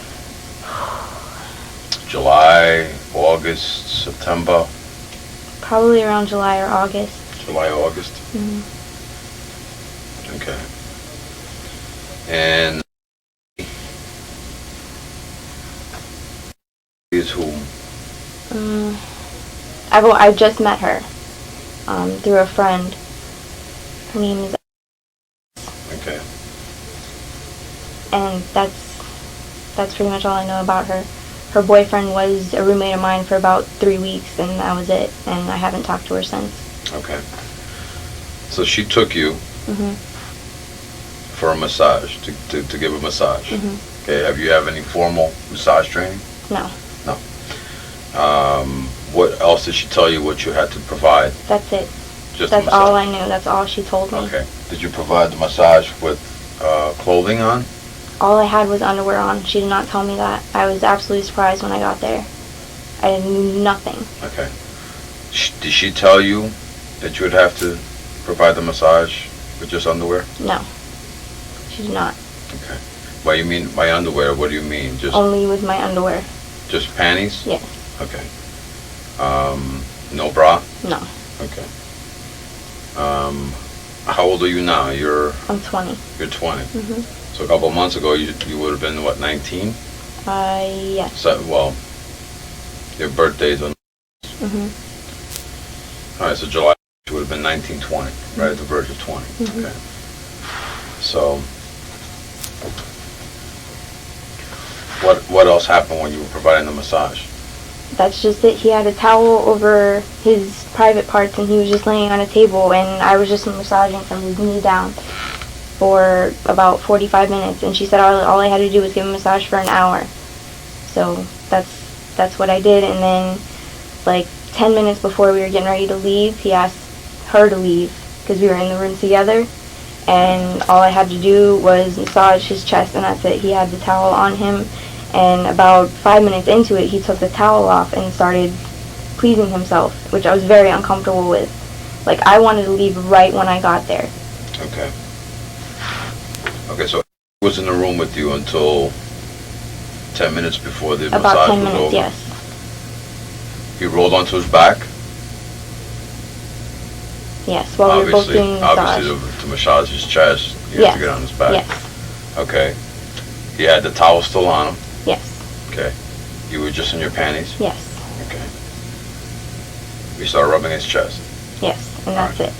July, August, September? Probably around July or August. July, August? Okay. And is who? I just met her through a friend. Her name is... Okay. And that's pretty much all I know about her. Her boyfriend was a roommate of mine for about 3 weeks, and that was it. And I haven't talked to her since. Okay. So she took you for a massage, to give a massage. Okay, have you have any formal massage training? No. No. What else did she tell you what you had to provide? That's it. Just That's all I knew. That's all she told me. Okay. Did you provide the massage with clothing on? All I had was underwear on. She did not tell me that. I was absolutely surprised when I got there. I knew nothing. Okay. Did she tell you that you would have to provide the massage with just underwear? No. She did not. Okay. Why you mean by underwear? What do you mean? Just only with my underwear. Just panties? Yes. Okay. No bra? No. Okay. How old are you now? I'm 20. You're 20. So a couple of months ago, you would have been, what, 19? Yes. So, well, your birthday's on... All right, so July, you would have been 19, 20, right at the verge of 20. Okay. So, what else happened when you were providing the massage? That's just it. He had a towel over his private parts, and he was just laying on a table, and I was just massaging from his knee down for about 45 minutes, and she said all I had to do was give him a massage for an hour. So that's what I did, and then like 10 minutes before we were getting ready to leave, he asked her to leave because we were in the room together, and all I had to do was massage his chest, and that's it. He had the towel on him, and about 5 minutes into it, he took the towel off and started pleasing himself, which I was very uncomfortable with. Like, I wanted to leave right when I got there. Okay. Okay, so he was in the room with you until 10 minutes before the About massage 10 was minutes, over? yes. He rolled onto his back? Yes, while we were both doing the massage. Obviously, to massage his chest, you have to get on his back. Yes. Okay. He had the towel still on him? Yes. Okay. You were just in your panties? Yes. Okay. We started rubbing his chest? Yes, and that's it.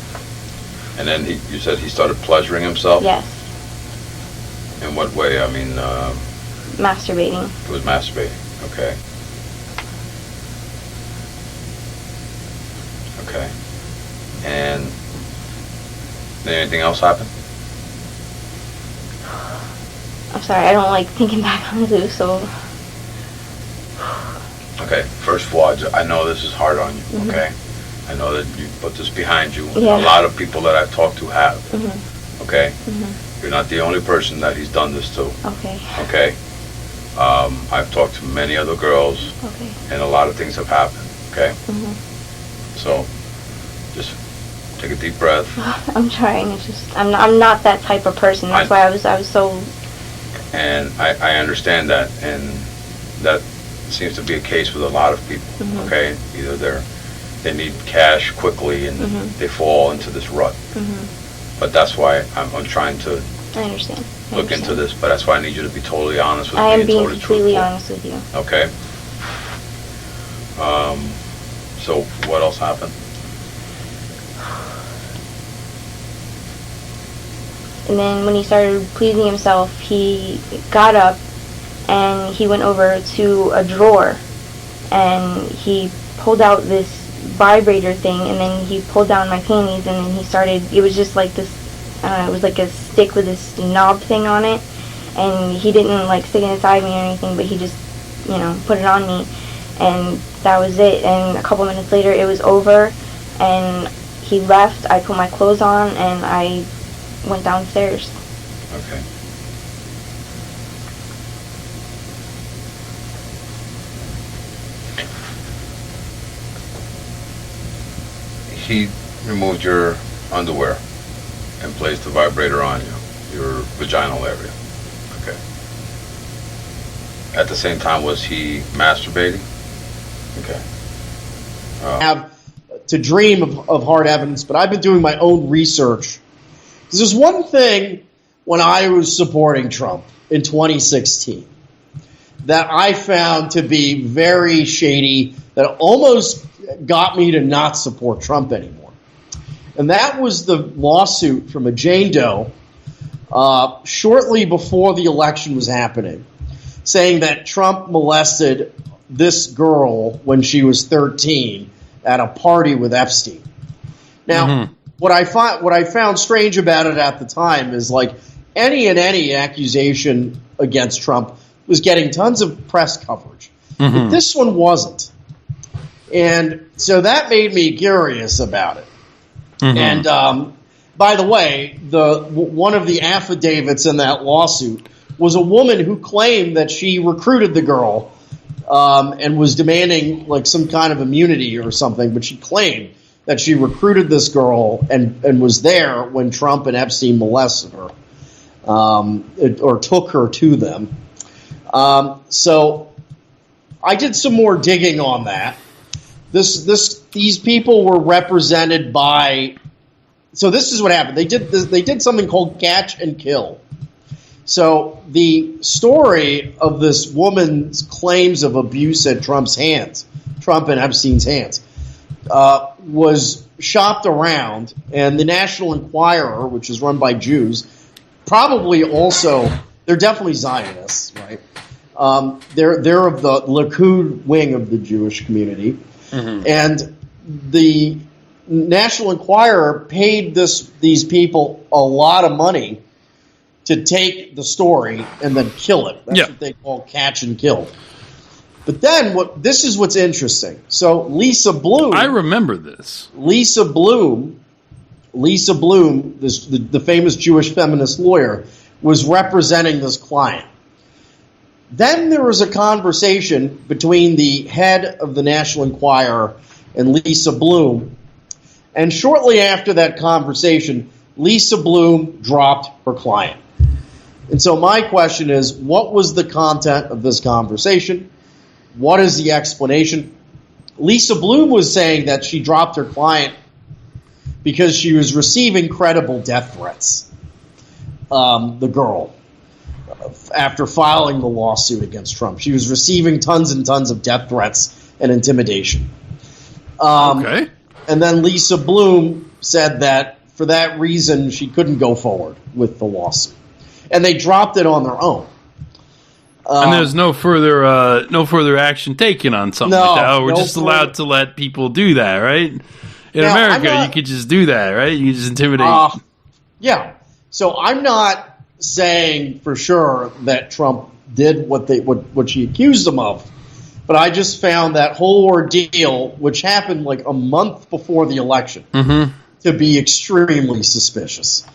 And then you said he started pleasuring himself? Yes. In what way? I mean, Masturbating. He was masturbating. Okay. Okay. And did anything else happen? I'm sorry, I don't like thinking back on this, so... Okay, first of all, I know this is hard on you, Mm-hmm. okay? I know that you put this behind you. Yeah. A lot of people that I've talked to have, Mm-hmm. okay? Mm-hmm. You're not the only person that he's done this to, Okay. okay? I've talked to many other girls, Okay. and a lot of things have happened, okay? Mm-hmm. So, just take a deep breath. I'm trying. It's just I'm not that type of person. That's why I was so. And I understand that, and that seems to be a case with a lot of people. Mhm. Okay, either they need cash quickly and Mhm. they fall into this rut. Mhm. But that's why I'm trying to I understand. look into this. But that's why I need you to be totally honest with I me am and being totally completely truthful. honest with you. Okay. So what else happened? And then when he started pleasing himself, he got up and he went over to a drawer and he pulled out this vibrator thing, and then he pulled down my panties, and then he started, it was just like this, I don't know, it was like a stick with this knob thing on it, and he didn't like stick it inside me or anything, but he just, you know, put it on me, and that was it. And a couple minutes later it was over and he left. I put my clothes on and I went downstairs. Okay. He removed your underwear and placed the vibrator on you, your vaginal area. Okay. At the same time, was he masturbating? Okay. Have to dream of hard evidence, but I've been doing my own research. Because there's one thing when I was supporting Trump in 2016 that I found to be very shady, that almost got me to not support Trump anymore. And that was the lawsuit from a Jane Doe shortly before the election was happening, saying that Trump molested this girl when she was 13 at a party with Epstein. Now, what I found strange about it at the time is, like, any accusation against Trump was getting tons of press coverage. But this one wasn't. And so that made me curious about it. And by the way, one of the affidavits in that lawsuit was a woman who claimed that she recruited the girl and was demanding like some kind of immunity or something, but she claimed that she recruited this girl and was there when Trump and Epstein molested her or took her to them. So I did some more digging on that. These people were represented by. So this is what happened. They did something called catch and kill. So the story of this woman's claims of abuse at Trump and Epstein's hands, was shopped around, and the National Enquirer, which is run by Jews, probably also, they're definitely Zionists, right? They're of the Likud wing of the Jewish community, and the National Enquirer paid these people a lot of money to take the story and then kill it. That's what they call catch and kill. But then this is what's interesting. So Lisa Bloom, I remember this. Lisa Bloom, the famous Jewish feminist lawyer, was representing this client. Then there was a conversation between the head of the National Enquirer and Lisa Bloom. And shortly after that conversation, Lisa Bloom dropped her client. And so my question is, what was the content of this conversation? What is the explanation? Lisa Bloom was saying that she dropped her client because she was receiving credible death threats, the girl, after filing the lawsuit against Trump. She was receiving tons and tons of death threats and intimidation. Okay. And then Lisa Bloom said that for that reason she couldn't go forward with the lawsuit. And they dropped it on their own. And there's no further action taken on something like that. We're just allowed to let people do that, right? In America, you could just do that, right? You just intimidate. Yeah. So I'm not saying for sure that Trump did what she accused him of, but I just found that whole ordeal, which happened like a month before the election, to be extremely suspicious.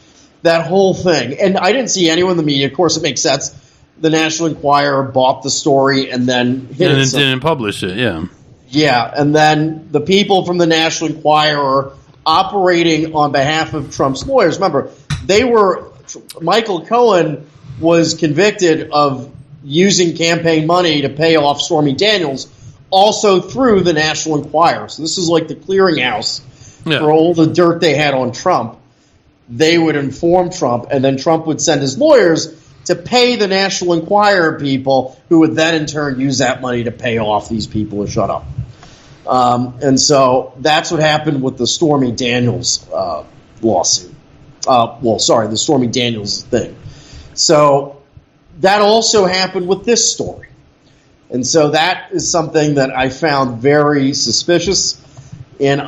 That whole thing. And I didn't see anyone in the media. Of course, it makes sense. The National Enquirer bought the story and then didn't publish it, yeah. Yeah, and then the people from the National Enquirer operating on behalf of Trump's lawyers. Remember, Michael Cohen was convicted of using campaign money to pay off Stormy Daniels, also through the National Enquirer. So this is like the clearinghouse for all the dirt they had on Trump. They would inform Trump, and then Trump would send his lawyers to pay the National Enquirer people, who would then in turn use that money to pay off these people to shut up. And so that's what happened with the Stormy Daniels lawsuit. The Stormy Daniels thing. So that also happened with this story. And so that is something that I found very suspicious. And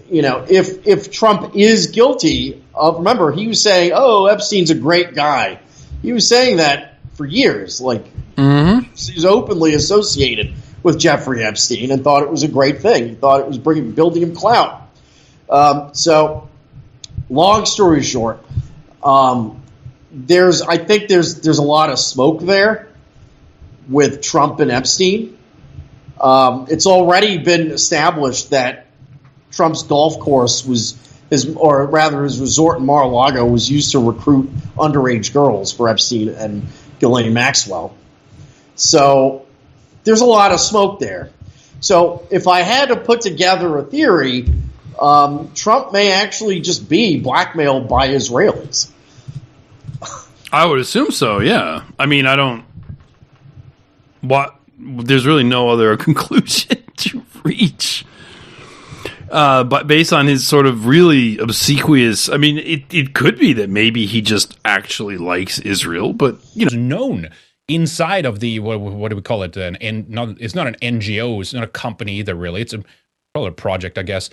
if Trump is guilty of, remember, he was saying, oh, Epstein's a great guy. He was saying that for years. Like, he was openly associated with Jeffrey Epstein and thought it was a great thing. He thought it was building him clout. So, long story short, I think there's a lot of smoke there with Trump and Epstein. It's already been established that Trump's golf course his resort in Mar-a-Lago was used to recruit underage girls for Epstein and Ghislaine Maxwell. So there's a lot of smoke there. So if I had to put together a theory, Trump may actually just be blackmailed by Israelis. I would assume so, yeah. I mean, there's really no other conclusion to reach. But based on his sort of really obsequious, I mean, it could be that maybe he just actually likes Israel, but known inside of the what do we call it? It's not an NGO, it's not a company either. Really, it's probably a project, I guess.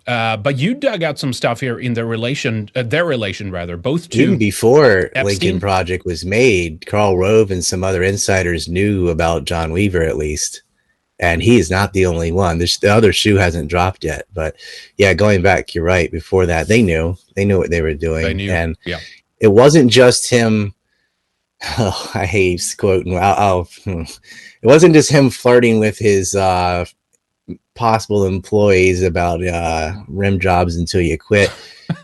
But you dug out some stuff here in their relation, both to even before Epstein. Lincoln Project was made. Karl Rove and some other insiders knew about John Weaver, at least. And he is not the only one. The other shoe hasn't dropped yet. But yeah, going back, you're right. Before that, they knew what they were doing. They knew, and it wasn't just him. Oh, I hate quoting. It wasn't just him flirting with his possible employees about rim jobs until you quit.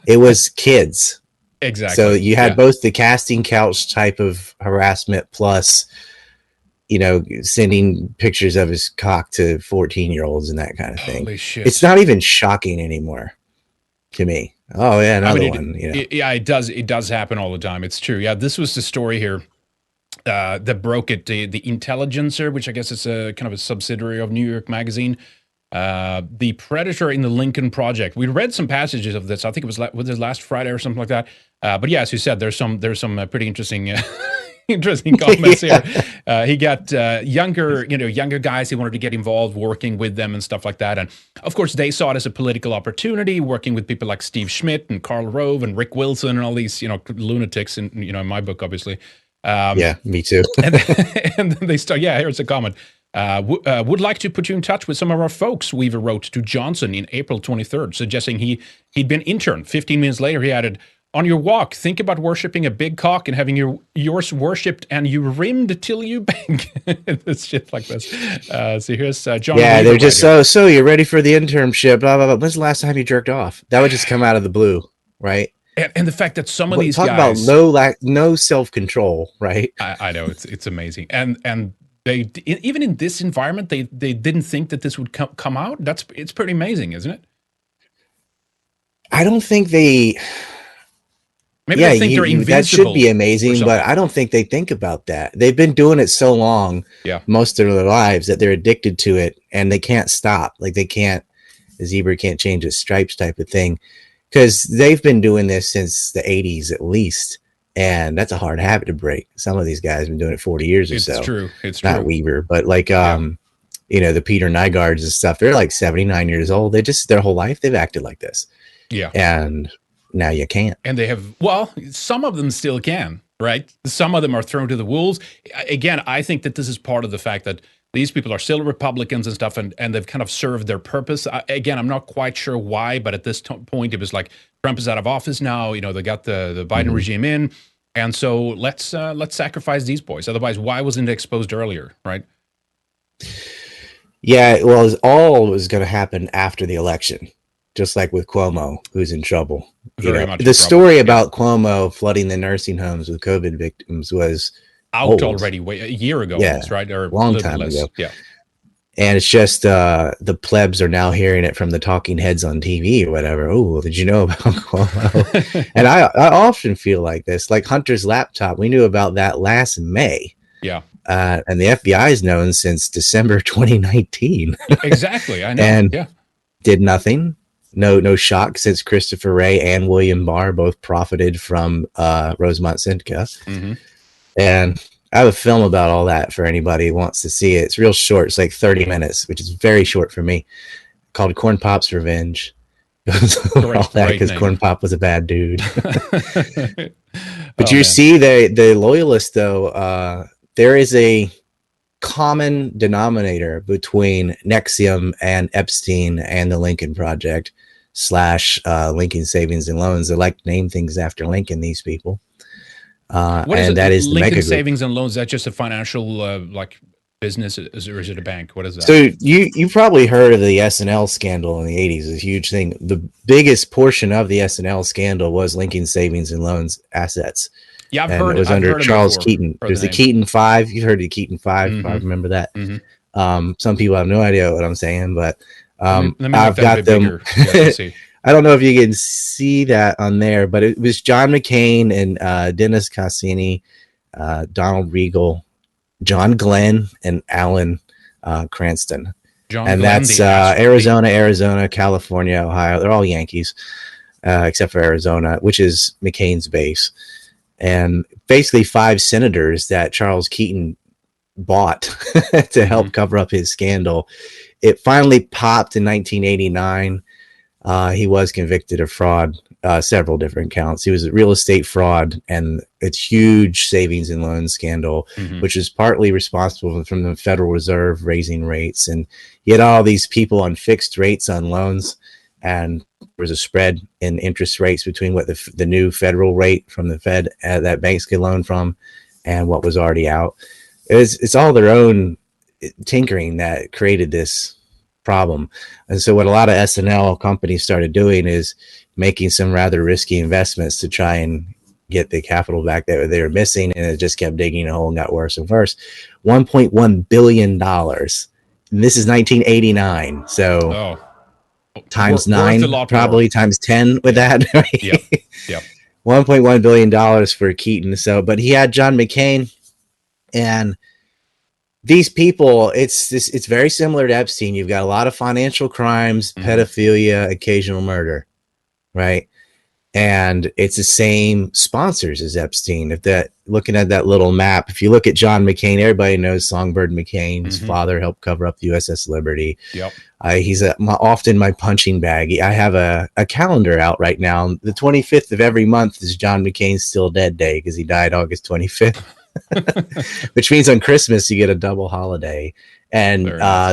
It was kids. Exactly. So you had both the casting couch type of harassment plus sending pictures of his cock to 14-year-olds and that kind of thing. Holy shit. It's not even shocking anymore to me. Oh yeah, another one. It does happen all the time. It's true. Yeah, this was the story here that broke it. The Intelligencer, which I guess is a kind of a subsidiary of New York Magazine. The Predator in the Lincoln Project. We read some passages of this. I think it was last Friday or something like that. But yeah, as you said, there's some pretty interesting interesting comments here. He got younger guys. He wanted to get involved, working with them and stuff like that. And of course, they saw it as a political opportunity, working with people like Steve Schmidt and Karl Rove and Rick Wilson and all these lunatics. And in my book, obviously. Yeah, me too. and then they start. Yeah, here's a comment. Would like to put you in touch with some of our folks, Weaver wrote to Johnson in April 23rd, suggesting he'd been interned. 15 minutes later, he added, on your walk, think about worshiping a big cock and having yours worshipped and you rimmed till you bang. It's shit like this. So here's John. Yeah, they're just so you're ready for the internship. Blah blah blah. When's the last time you jerked off? That would just come out of the blue, right? And the fact that some of these talk guys about no self control, right? I know it's amazing, and they even in this environment they didn't think that this would come out. It's pretty amazing, isn't it? I don't think they. Maybe they think they're invincible. That should be amazing, but I don't think they think about that. They've been doing it so long, most of their lives, that they're addicted to it and they can't stop. Like they can't, the zebra can't change its stripes type of thing, because they've been doing this since the 80s at least. And that's a hard habit to break. Some of these guys have been doing it 40 years or so. It's true. It's true. Not Weaver, but like, the Peter Nygaards and stuff, they're like 79 years old. They just, their whole life, they've acted like this. Yeah. And now you can't. And they have, some of them still can, right? Some of them are thrown to the wolves. Again, I think that this is part of the fact that these people are still Republicans and stuff, and they've kind of served their purpose. Again, I'm not quite sure why, but at this point, it was like Trump is out of office now. They got the Biden regime in, and so let's sacrifice these boys. Otherwise, why wasn't it exposed earlier, right? Yeah, well, all was going to happen after the election. Just like with Cuomo, who's in trouble. Very much. The story about Cuomo flooding the nursing homes with COVID victims was out already a year ago, right? Or a long time ago. Yeah. And it's just the plebs are now hearing it from the talking heads on TV or whatever. Oh, did you know about Cuomo? And I often feel like this. Like Hunter's laptop, we knew about that last May. Yeah. And the FBI's known since December 2019. Exactly. I know. And did nothing. No shock, since Christopher Wray and William Barr both profited from Rosemont Syndica. Mm-hmm. And I have a film about all that for anybody who wants to see it. It's real short. It's like 30 minutes, which is very short for me, called Corn Pop's Revenge. All that because Corn Pop was a bad dude. But see, the loyalists, though, there is a common denominator between NXVIM and Epstein and the Lincoln Project / Lincoln Savings and Loans. They like to name things after Lincoln, these people. That is the Lincoln Savings and Loans. Is that just a financial business, or is it a bank? What is that? So you probably heard of the SNL scandal in the 80s. It's a huge thing. The biggest portion of the SNL scandal was Lincoln Savings and Loans assets. Yeah, I've heard. It was under Charles Keaton. There's the Keaton Five. You've heard of the Keaton Five. Mm-hmm. I remember that. Mm-hmm. Some people have no idea what I'm saying, but I've got them. I don't know if you can see that on there, but it was John McCain and Dennis Cassini, Donald Regal, John Glenn, and Alan Cranston. That's Arizona, California, Ohio. They're all Yankees, except for Arizona, which is McCain's base. And basically 5 senators that Charles Keaton bought to help cover up his scandal. It finally popped in 1989. He was convicted of fraud, several different counts. He was a real estate fraud and its huge savings and loans scandal, which is partly responsible from the Federal Reserve raising rates. And he had all these people on fixed rates on loans, and there was a spread in interest rates between what the new federal rate from the Fed that banks could loan from and what was already out. It's all their own tinkering that created this problem. And so what a lot of SNL companies started doing is making some rather risky investments to try and get the capital back that they were missing, and it just kept digging a hole and got worse and worse. $1.1 billion. And this is 1989. So times 9, probably times 10 with that. Right? Yep. $1.1 billion for Keaton. So, but he had John McCain, and these people, it's very similar to Epstein. You've got a lot of financial crimes, pedophilia, occasional murder, right? And it's the same sponsors as Epstein. Looking at that little map, if you look at John McCain, everybody knows Songbird McCain. His father helped cover up the USS Liberty. Yep. He's often my punching bag. I have a calendar out right now. The 25th of every month is John McCain's Still Dead Day because he died August 25th. Which means on Christmas you get a double holiday, and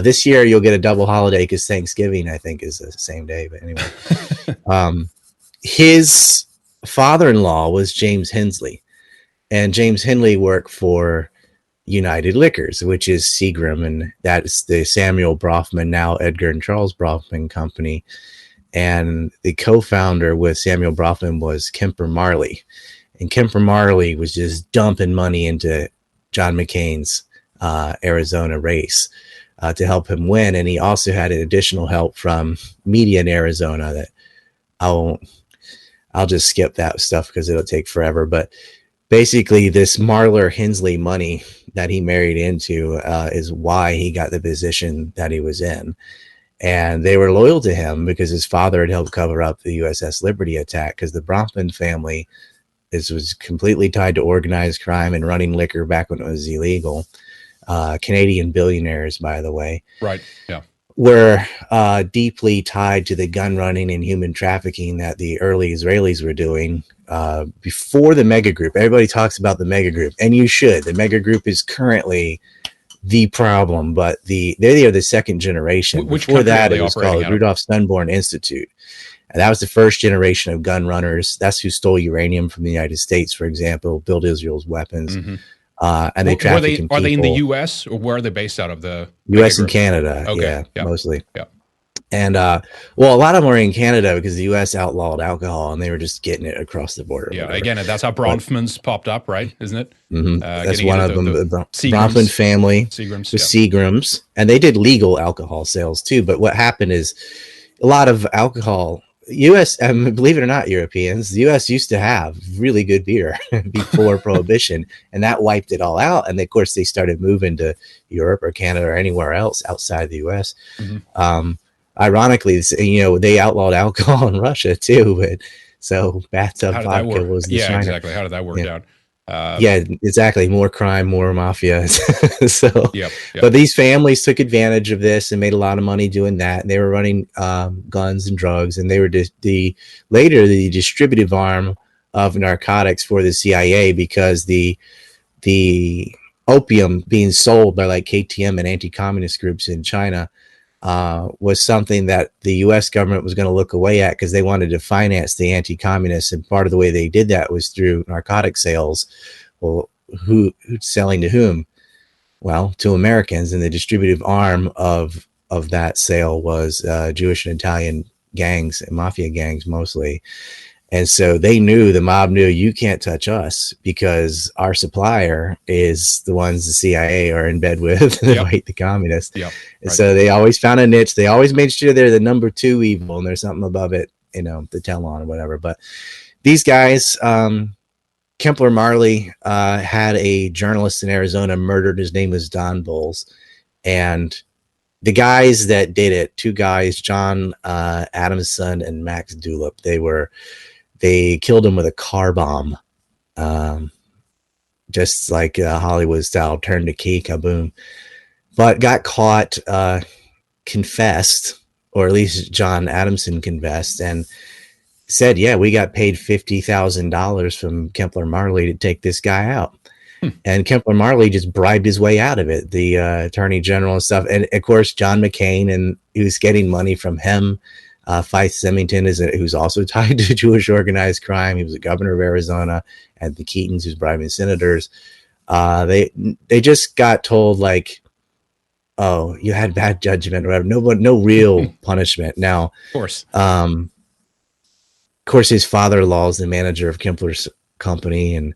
this year you'll get a double holiday because Thanksgiving, I think, is the same day. But anyway, his father-in-law was James Hensley, and James Henley worked for United Liquors, which is Seagram, and that's the Samuel Brofman, now Edgar and Charles Brofman company. And the co-founder with Samuel Brofman was Kemper Marley, and Kemper Marley was just dumping money into John McCain's Arizona race to help him win. And he also had additional help from media in Arizona that I'll just skip that stuff because it'll take forever. But basically, this Marler Hensley money that he married into is why he got the position that he was in. And they were loyal to him because his father had helped cover up the USS Liberty attack, because the Bronfman family was completely tied to organized crime and running liquor back when it was illegal. Canadian billionaires, by the way. Right, yeah. Were deeply tied to the gun running and human trafficking that the early Israelis were doing before the mega group. Everybody talks about the mega group, and you should. The mega group is currently the problem, but they are the second generation. Which Before that, it was called Rudolf Stunborn Institute. And that was the first generation of gun runners. That's who stole uranium from the United States, for example, built Israel's weapons. Mm-hmm. And they traffic in people. Are they in the U.S. or where are they based out of? The U.S. and Canada, okay. Yeah, mostly. Yeah. And well, a lot of them were in Canada because the U.S. outlawed alcohol, and they were just getting it across the border. Yeah, again, that's how Bronfman's popped up, right? Isn't it? Mm-hmm. That's one of them. The Seagrams. Bronfman family, Seagrams, with Seagrams, and they did legal alcohol sales too. But what happened is a lot of alcohol. U.S. Believe it or not, Europeans, the U.S. used to have really good beer before Prohibition, and that wiped it all out. And of course, they started moving to Europe or Canada or anywhere else outside the U.S. Mm-hmm. Ironically, they outlawed alcohol in Russia too. But so bathtub vodka was the China. Exactly. How did that work out? Yeah, exactly. More crime, more mafia. So, yep. But these families took advantage of this and made a lot of money doing that. And they were running guns and drugs, and they were the distributive arm of narcotics for the CIA, because the opium being sold by like KTM and anti-communist groups in China was something that the U.S. government was going to look away at, because they wanted to finance the anti-communists. And part of the way they did that was through narcotic sales. Well, who's selling to whom? Well, to Americans. And the distributive arm of that sale was Jewish and Italian gangs and mafia gangs mostly. And so the mob knew, you can't touch us because our supplier is the ones the CIA are in bed with, fight the communists. Yep. And so they always found a niche. They always made sure they're the number two evil, and there's something above it, to tell on or whatever. But these guys, Kempler Marley had a journalist in Arizona murdered. His name was Don Bowles. And the guys that did it, two guys, John Adamson and Max Dulip, they killed him with a car bomb, just like Hollywood style, turn the key, kaboom. But got caught, confessed, or at least John Adamson confessed, and said, yeah, we got paid $50,000 from Kempler Marley to take this guy out. And Kempler Marley just bribed his way out of it, the attorney general and stuff. And of course, John McCain, and he was getting money from him. Faith Symington who's also tied to Jewish organized crime. He was the governor of Arizona, and the Keatons, who's bribing senators. They just got told, like, oh, you had bad judgment or whatever. No real punishment. Now, of course, his father-in-law is the manager of Kempler's company, and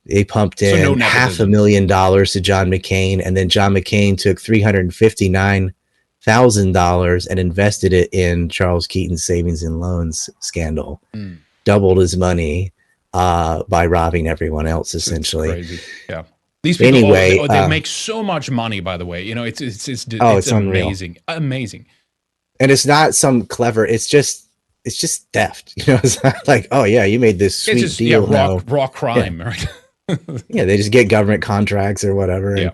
they pumped in $500,000 to John McCain, and then John McCain took $359,000 and invested it in Charles Keaton's savings and loans scandal. Doubled his money by robbing everyone else, essentially. It's crazy. Yeah. These people, anyway, they make so much money, by the way. It's amazing. Amazing. And it's not some clever, it's just theft. It's not like, oh yeah, you made this sweet deal. Raw crime, right? Yeah, they just get government contracts or whatever.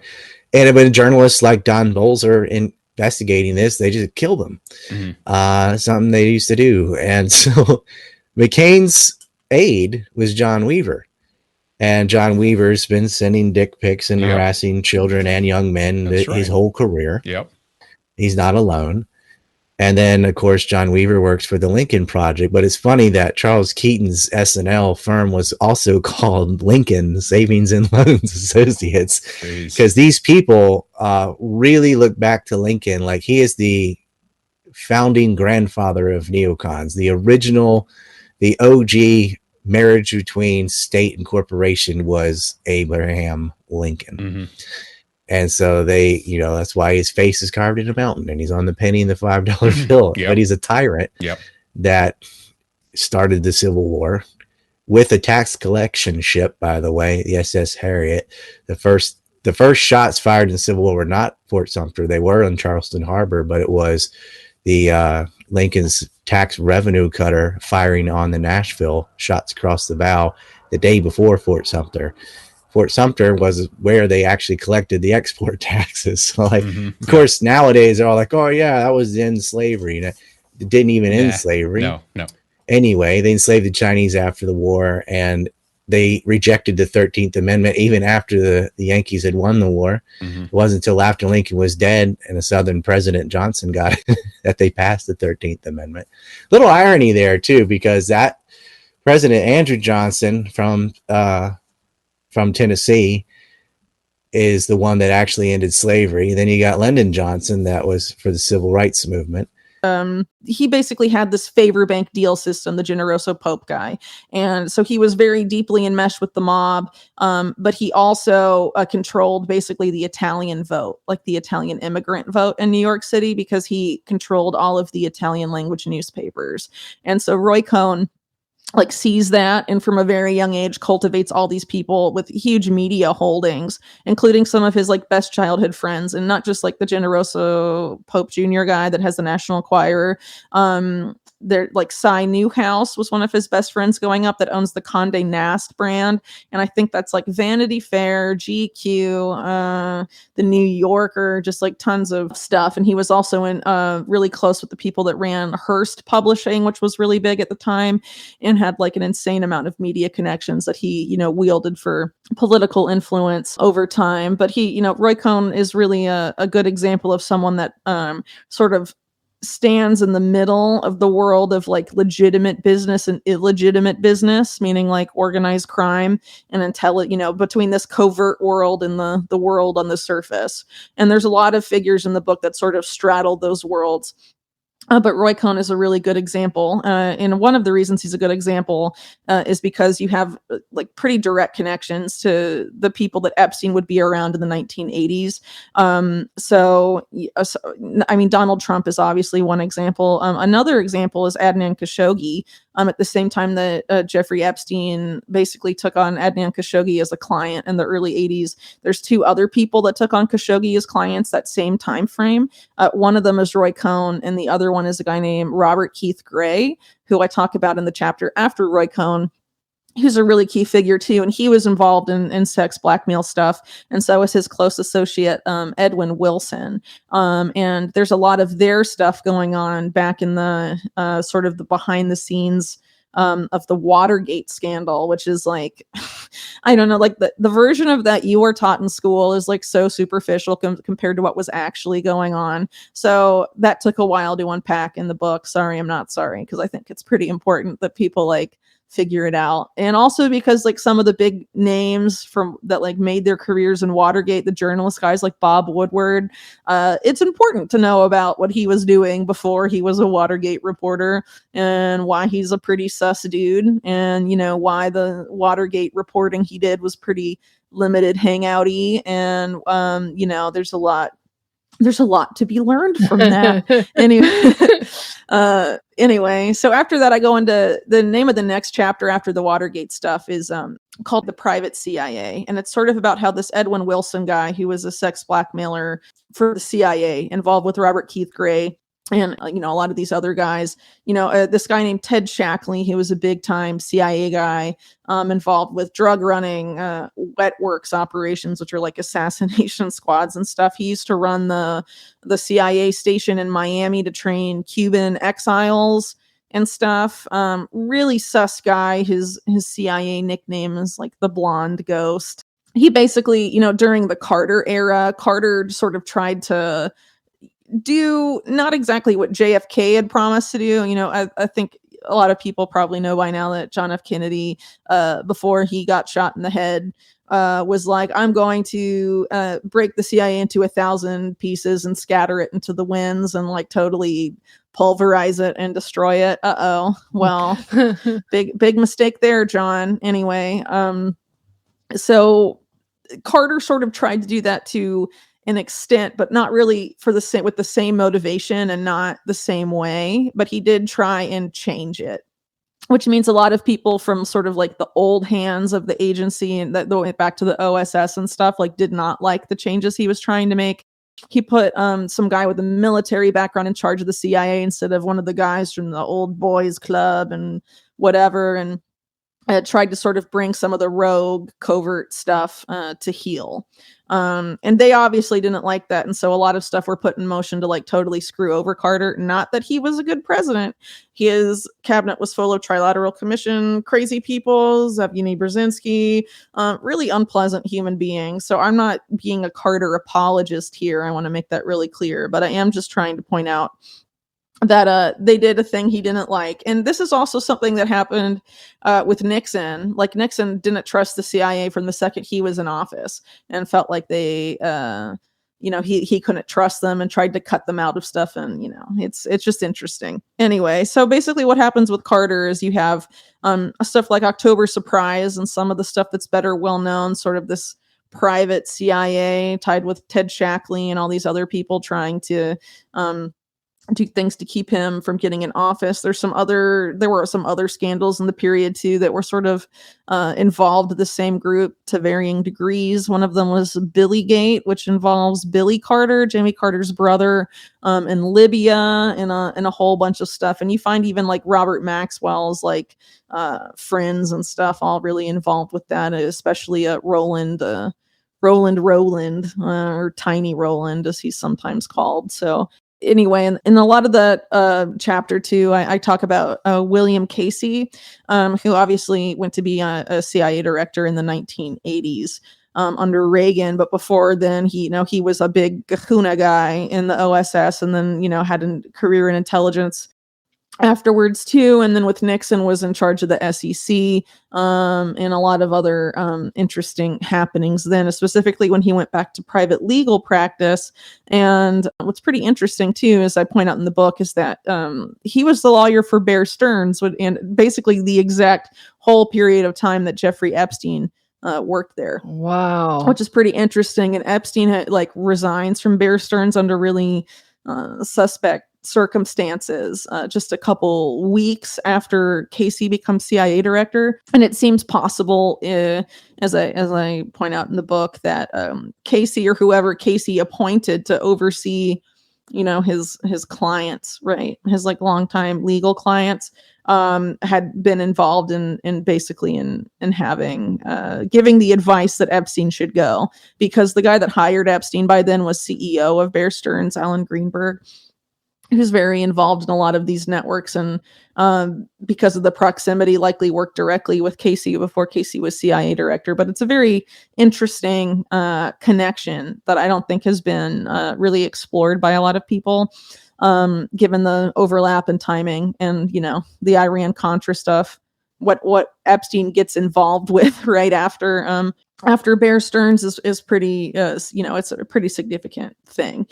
And when journalists like Don Bowles are investigating this, they just kill them. Something they used to do. And so McCain's aide was John Weaver. And John Weaver's been sending dick pics and harassing children and young men his whole career. Yep. He's not alone. And then, of course, John Weaver works for the Lincoln Project. But it's funny that Charles Keaton's S&L firm was also called Lincoln Savings and Loans Associates, because these people really look back to Lincoln like he is the founding grandfather of neocons, the original, the OG marriage between state and corporation was Abraham Lincoln. Mm-hmm. And so they, that's why his face is carved in a mountain and he's on the penny and the $5 bill. Yep. But he's a tyrant Yep. that started the Civil War with a tax collection ship, by the way, the SS Harriet. The first shots fired in the Civil War were not Fort Sumter. They were in Charleston Harbor, but it was the Lincoln's tax revenue cutter firing on the Nashville, shots across the bow the day before Fort Sumter. Fort Sumter was where they actually collected the export taxes. So, of course, nowadays they're all like, "Oh yeah, that was in slavery." It didn't even end slavery. No. Anyway, they enslaved the Chinese after the war, and they rejected the 13th Amendment even after the Yankees had won the war. Mm-hmm. It wasn't until after Lincoln was dead and a Southern president, Johnson, got it that they passed the 13th Amendment. Little irony there too, because that President Andrew Johnson from Tennessee is the one that actually ended slavery. Then you got Lyndon Johnson, that was for the civil rights movement. He basically had this favor bank deal system, the Generoso Pope guy. And so he was very deeply enmeshed with the mob. But he also controlled basically the Italian vote, like the Italian immigrant vote in New York City, because he controlled all of the Italian language newspapers. And so Roy Cohn sees that, and from a very young age cultivates all these people with huge media holdings, including some of his best childhood friends, and not just the Generoso Pope Jr. guy that has the National Enquirer. There, Cy Newhouse was one of his best friends growing up that owns the Condé Nast brand. And I think that's Vanity Fair, GQ, the New Yorker, just tons of stuff. And he was also in really close with the people that ran Hearst Publishing, which was really big at the time, and had an insane amount of media connections that he, wielded for political influence over time. But he, Roy Cohn is really a good example of someone that sort of stands in the middle of the world of legitimate business and illegitimate business, meaning organized crime and between this covert world and the world on the surface. And there's a lot of figures in the book that sort of straddle those worlds. But Roy Cohn is a really good example. And one of the reasons he's a good example is because you have pretty direct connections to the people that Epstein would be around in the 1980s. Donald Trump is obviously one example. Another example is Adnan Khashoggi. At the same time that Jeffrey Epstein basically took on Adnan Khashoggi as a client in the early 80s, there's two other people that took on Khashoggi as clients that same time frame. One of them is Roy Cohn, and the other one is a guy named Robert Keith Gray, who I talk about in the chapter after Roy Cohn, who's a really key figure too. And he was involved in sex blackmail stuff. And so was his close associate, Edwin Wilson. And there's a lot of their stuff going on back in the sort of the behind the scenes of the Watergate scandal, which is I don't know, the version of that you were taught in school is so superficial compared to what was actually going on. So that took a while to unpack in the book. Sorry, I'm not sorry, because I think it's pretty important that people figure it out. And also because some of the big names from that made their careers in Watergate, the journalist guys like Bob Woodward, it's important to know about what he was doing before he was a Watergate reporter, and why he's a pretty sus dude, and why the Watergate reporting he did was pretty limited hangouty, and there's a lot to be learned from that. Anyway, so after that, I go into the name of the next chapter after the Watergate stuff is called The Private CIA. And it's sort of about how this Edwin Wilson guy, who was a sex blackmailer for the CIA, involved with Robert Keith Gray, and a lot of these other guys, this guy named Ted Shackley, who was a big time CIA guy, involved with drug running, wet works operations, which are assassination squads and stuff. He used to run the CIA station in Miami to train Cuban exiles and stuff. Really sus guy. His CIA nickname is the Blonde Ghost. He basically, during the Carter era, Carter sort of tried to do not exactly what JFK had promised to do. I think a lot of people probably know by now that John F. Kennedy, before he got shot in the head, was like, I'm going to break the CIA into 1,000 pieces and scatter it into the winds and like totally pulverize it and destroy it. Well, big mistake there, John. Anyway, so Carter sort of tried to do that to an extent, but not really for the same, with the same motivation and not the same way. But he did try and change it, which means a lot of people from sort of like the old hands of the agency and that went back to the OSS and stuff, like did not like the changes he was trying to make. He put some guy with a military background in charge of the CIA instead of one of the guys from the old boys club and whatever, and tried to sort of bring some of the rogue covert stuff to heel. And they obviously didn't like that. And so a lot of stuff were put in motion to like totally screw over Carter. Not that he was a good president. His cabinet was full of Trilateral Commission, crazy people, Yevgeny Brzezinski, really unpleasant human beings. So I'm not being a Carter apologist here. I want to make that really clear. But I am just trying to point out that they did a thing he didn't like. And this is also something that happened with Nixon. Like Nixon didn't trust the CIA from the second he was in office and felt like they he couldn't trust them and tried to cut them out of stuff. And it's just interesting. Anyway, so basically what happens with Carter is you have stuff like October Surprise and some of the stuff that's better well known, sort of this private CIA tied with Ted Shackley and all these other people trying to do things to keep him from getting in office. There were some other scandals in the period too that were sort of involved the same group to varying degrees. One of them was Billygate, which involves Billy Carter, Jimmy Carter's brother, in Libya, and a whole bunch of stuff. And you find even like Robert Maxwell's like friends and stuff all really involved with that, especially Roland, or Tiny Roland as he's sometimes called. So anyway, in a lot of the chapter 2, I talk about William Casey, who obviously went to be a CIA director in the 1980s under Reagan, but before then he was a big kahuna guy in the OSS, and then had a career in intelligence afterwards too, and then with Nixon was in charge of the SEC, and a lot of other interesting happenings then, specifically when he went back to private legal practice. And what's pretty interesting too, as I point out in the book, is that he was the lawyer for Bear Stearns, and basically the exact whole period of time that Jeffrey Epstein worked there. Wow. Which is pretty interesting. And Epstein had resigns from Bear Stearns under really suspect circumstances just a couple weeks after Casey becomes CIA director. And it seems possible, as I point out in the book, that Casey, or whoever Casey appointed to oversee his clients, right, his longtime legal clients, had been involved in basically in having giving the advice that Epstein should go, because the guy that hired Epstein by then was CEO of Bear Stearns, Alan Greenberg, who's very involved in a lot of these networks, and because of the proximity, likely worked directly with Casey before Casey was CIA director. But it's a very interesting connection that I don't think has been really explored by a lot of people, given the overlap in timing and the Iran-Contra stuff. What Epstein gets involved with right after Bear Stearns is pretty it's a pretty significant thing.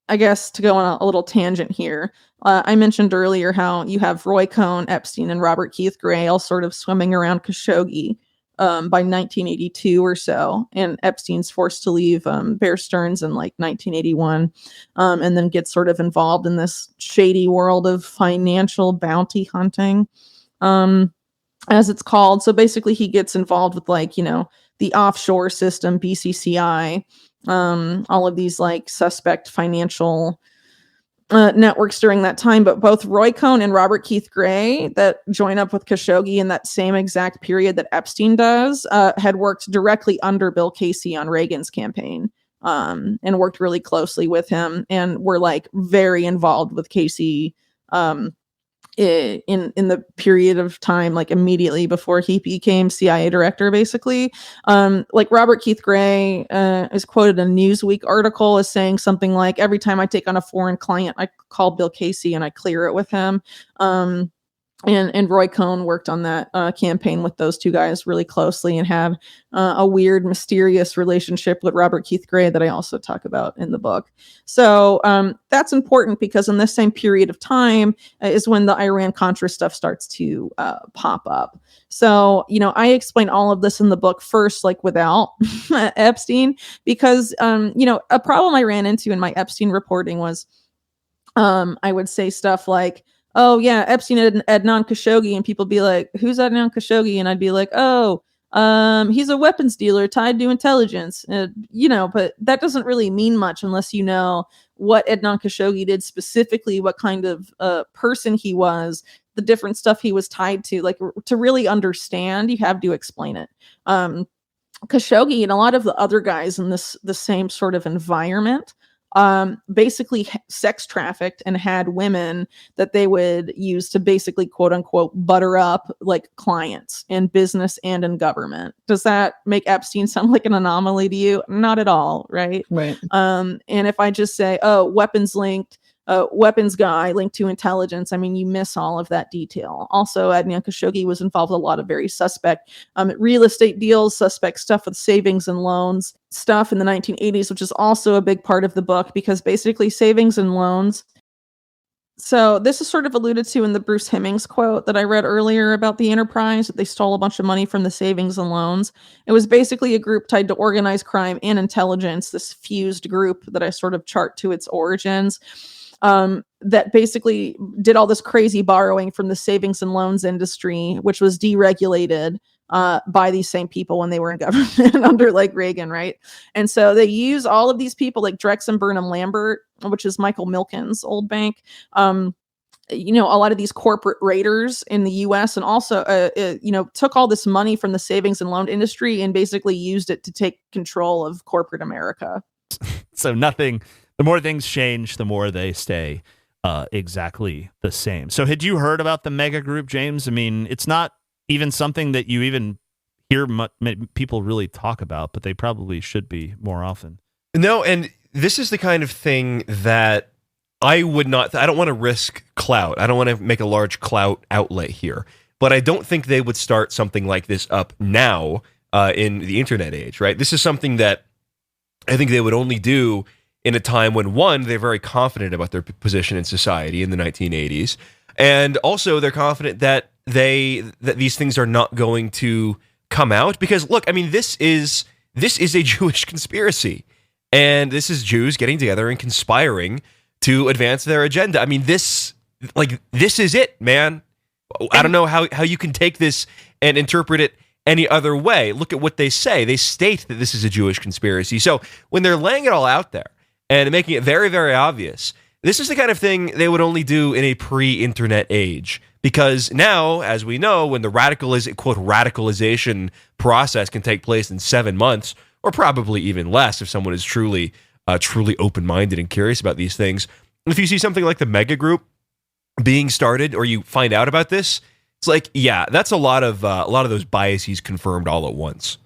I guess to go on a little tangent here, I mentioned earlier how you have Roy Cohn, Epstein, and Robert Keith Gray all sort of swimming around Khashoggi by 1982 or so, and Epstein's forced to leave Bear Stearns in 1981, and then gets sort of involved in this shady world of financial bounty hunting, as it's called. So basically he gets involved with the offshore system, BCCI, all of these suspect financial networks during that time. But both Roy Cohn and Robert Keith Gray, that join up with Khashoggi in that same exact period that Epstein does, had worked directly under Bill Casey on Reagan's campaign, and worked really closely with him, and were very involved with Casey in the period of time, like immediately before he became CIA director, basically. Like Robert Keith Gray is quoted in a Newsweek article as saying something like, every time I take on a foreign client, I call Bill Casey and I clear it with him. And Roy Cohn worked on that campaign with those two guys really closely, and have a weird, mysterious relationship with Robert Keith Gray that I also talk about in the book. So that's important, because in this same period of time is when the Iran-Contra stuff starts to pop up. So, I explain all of this in the book first, like without Epstein, because, a problem I ran into in my Epstein reporting was I would say stuff like, oh yeah, Epstein and Adnan Khashoggi, and people be like, who's Adnan Khashoggi? And I'd be like, oh, he's a weapons dealer tied to intelligence. But that doesn't really mean much unless you know what Adnan Khashoggi did specifically, what kind of person he was, the different stuff he was tied to. Like, to really understand, you have to explain it. Khashoggi and a lot of the other guys in the same sort of environment basically sex trafficked and had women that they would use to basically, quote unquote, butter up like clients in business and in government. Does that make Epstein sound like an anomaly to you? Not at all, right? Right. And if I just say, oh, weapons guy linked to intelligence, I mean, you miss all of that detail. Also, Adnan Khashoggi was involved with a lot of very suspect real estate deals, suspect stuff with savings and loans stuff in the 1980s, which is also a big part of the book, because basically savings and loans. So this is sort of alluded to in the Bruce Hemmings quote that I read earlier about the enterprise, that they stole a bunch of money from the savings and loans. It was basically a group tied to organized crime and intelligence, this fused group that I sort of chart to its origins. That basically did all this crazy borrowing from the savings and loans industry, which was deregulated by these same people when they were in government under like Reagan, right? And so they use all of these people like Drex and Burnham Lambert, which is Michael Milken's old bank. A lot of these corporate raiders in the U.S. and also, took all this money from the savings and loan industry and basically used it to take control of corporate America. So the more things change, the more they stay exactly the same. So had you heard about the mega group, James? I mean, it's not even something that you even hear people really talk about, but they probably should be more often. No, and this is the kind of thing that I don't want to risk clout. I don't want to make a large clout outlay here, but I don't think they would start something like this up now in the internet age, right? This is something that I think they would only do in a time when, one, they're very confident about their position in society in the 1980s, and also they're confident that these things are not going to come out, because look, I mean, this is a Jewish conspiracy, and this is Jews getting together and conspiring to advance their agenda. I mean, this is it, man. I don't know how you can take this and interpret it any other way. Look at what they say. They state that this is a Jewish conspiracy. So when they're laying it all out there and making it very, very obvious, this is the kind of thing they would only do in a pre-internet age. Because now, as we know, when the radicalization process can take place in 7 months, or probably even less if someone is truly open-minded and curious about these things, if you see something like the mega group being started, or you find out about this, it's like, yeah, that's a lot of those biases confirmed all at once.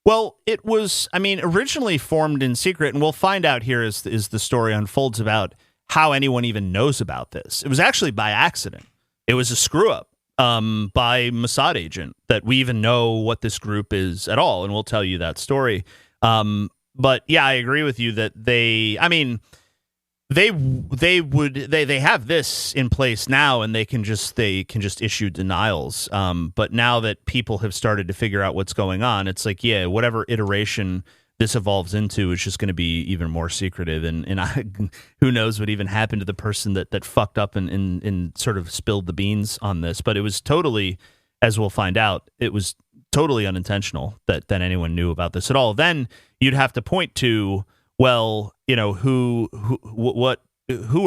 Well, it was, originally formed in secret, and we'll find out here as the story unfolds about how anyone even knows about this. It was actually by accident. It was a screw-up by Mossad agent that we even know what this group is at all, and we'll tell you that story. But yeah, I agree with you that they have this in place now, and they can just issue denials. But now that people have started to figure out what's going on, it's like, yeah, whatever iteration this evolves into is just going to be even more secretive, and who knows what even happened to the person that fucked up and sort of spilled the beans on this. But it was totally, as we'll find out, it was totally unintentional that anyone knew about this at all. Then you'd have to point to, well, who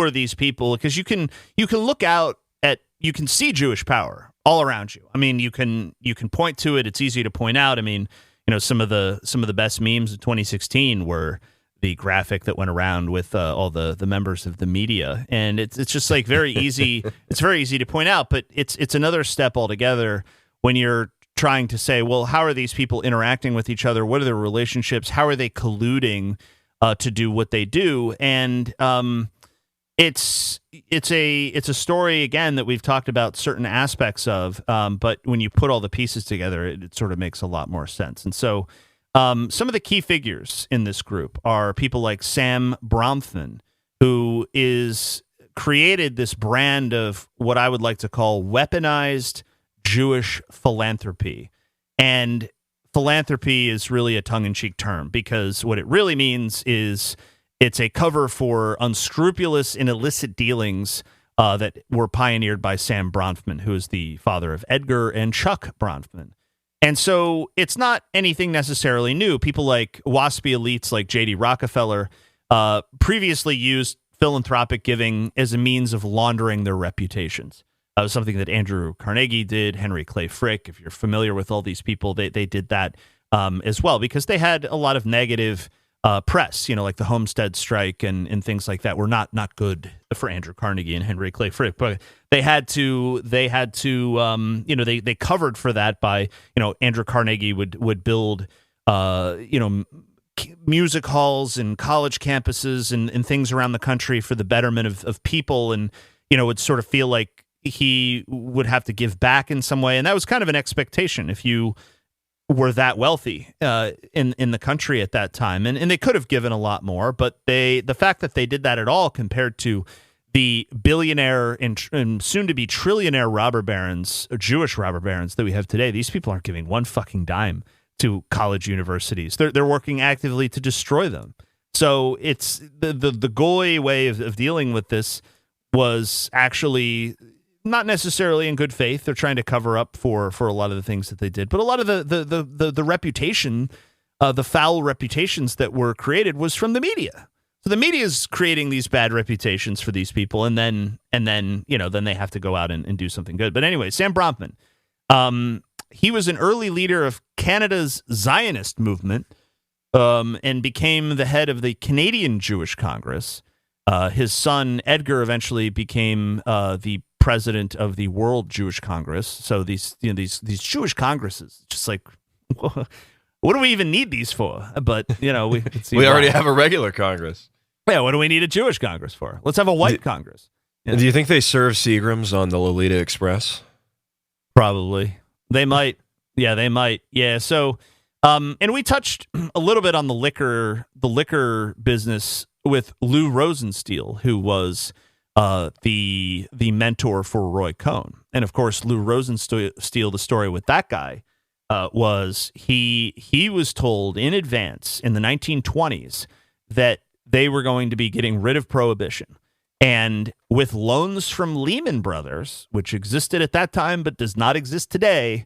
are these people? Because you can look out at, you can see Jewish power all around you. I mean, you can point to it. It's easy to point out. I mean, some of the best memes of 2016 were graphic that went around with all the members of the media, and it's just like very easy. It's very easy to point out, but it's another step altogether when you're trying to say, well, how are these people interacting with each other? What are their relationships? How are they colluding to do what they do? And it's a story again that we've talked about certain aspects of, but when you put all the pieces together, it sort of makes a lot more sense. And so some of the key figures in this group are people like Sam Bronfman, who is created this brand of what I would like to call weaponized Jewish philanthropy. And philanthropy is really a tongue-in-cheek term because what it really means is it's a cover for unscrupulous and illicit dealings that were pioneered by Sam Bronfman, who is the father of Edgar and Chuck Bronfman. And so it's not anything necessarily new. People like waspy elites like J.D. Rockefeller previously used philanthropic giving as a means of laundering their reputations. Something that Andrew Carnegie did, Henry Clay Frick. If you're familiar with all these people, they did that as well because they had a lot of negative press, like the Homestead Strike and things like that were not good for Andrew Carnegie and Henry Clay Frick. But they covered for that by, Andrew Carnegie would build, music halls and college campuses and things around the country for the betterment of people. And, would sort of feel like he would have to give back in some way. And that was kind of an expectation if you were that wealthy in the country at that time. And they could have given a lot more, but the fact that they did that at all compared to the billionaire and soon-to-be trillionaire robber barons, or Jewish robber barons that we have today, these people aren't giving one fucking dime to college universities. They're working actively to destroy them. So it's the goy way of dealing with this was actually not necessarily in good faith. They're trying to cover up for a lot of the things that they did, but a lot of the reputation, the foul reputations that were created was from the media. So the media is creating these bad reputations for these people, and then they have to go out and do something good. But anyway, Sam Bronfman, he was an early leader of Canada's Zionist movement, and became the head of the Canadian Jewish Congress. His son Edgar eventually became the president of the World Jewish Congress. So these Jewish congresses, just like, what do we even need these for? But we already have a regular Congress. Yeah, what do we need a Jewish Congress for? Let's have a white Congress. Do you think they serve Seagrams on the Lolita Express? Probably. They might. Yeah, they might. Yeah. So, and we touched a little bit on the liquor business with Lou Rosenstiel, who was the mentor for Roy Cohn. And of course, Lou Rosenstiel, the story with that guy was he was told in advance in the 1920s that they were going to be getting rid of prohibition. And with loans from Lehman Brothers, which existed at that time but does not exist today,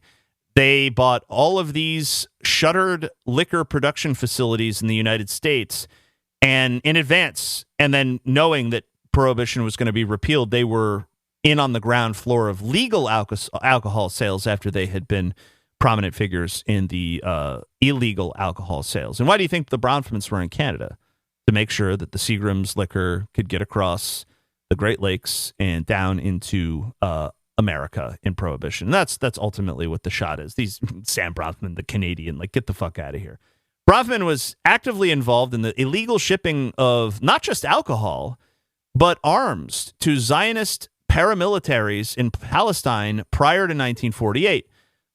they bought all of these shuttered liquor production facilities in the United States and in advance. And then knowing that prohibition was going to be repealed, they were in on the ground floor of legal alcohol sales after they had been prominent figures in the illegal alcohol sales. And why do you think the Bronfmans were in Canada? To make sure that the Seagram's liquor could get across the Great Lakes and down into America in prohibition. And that's ultimately what the shot is. These Sam Bronfman, the Canadian, like, get the fuck out of here. Bronfman was actively involved in the illegal shipping of not just alcohol, but arms to Zionist paramilitaries in Palestine prior to 1948,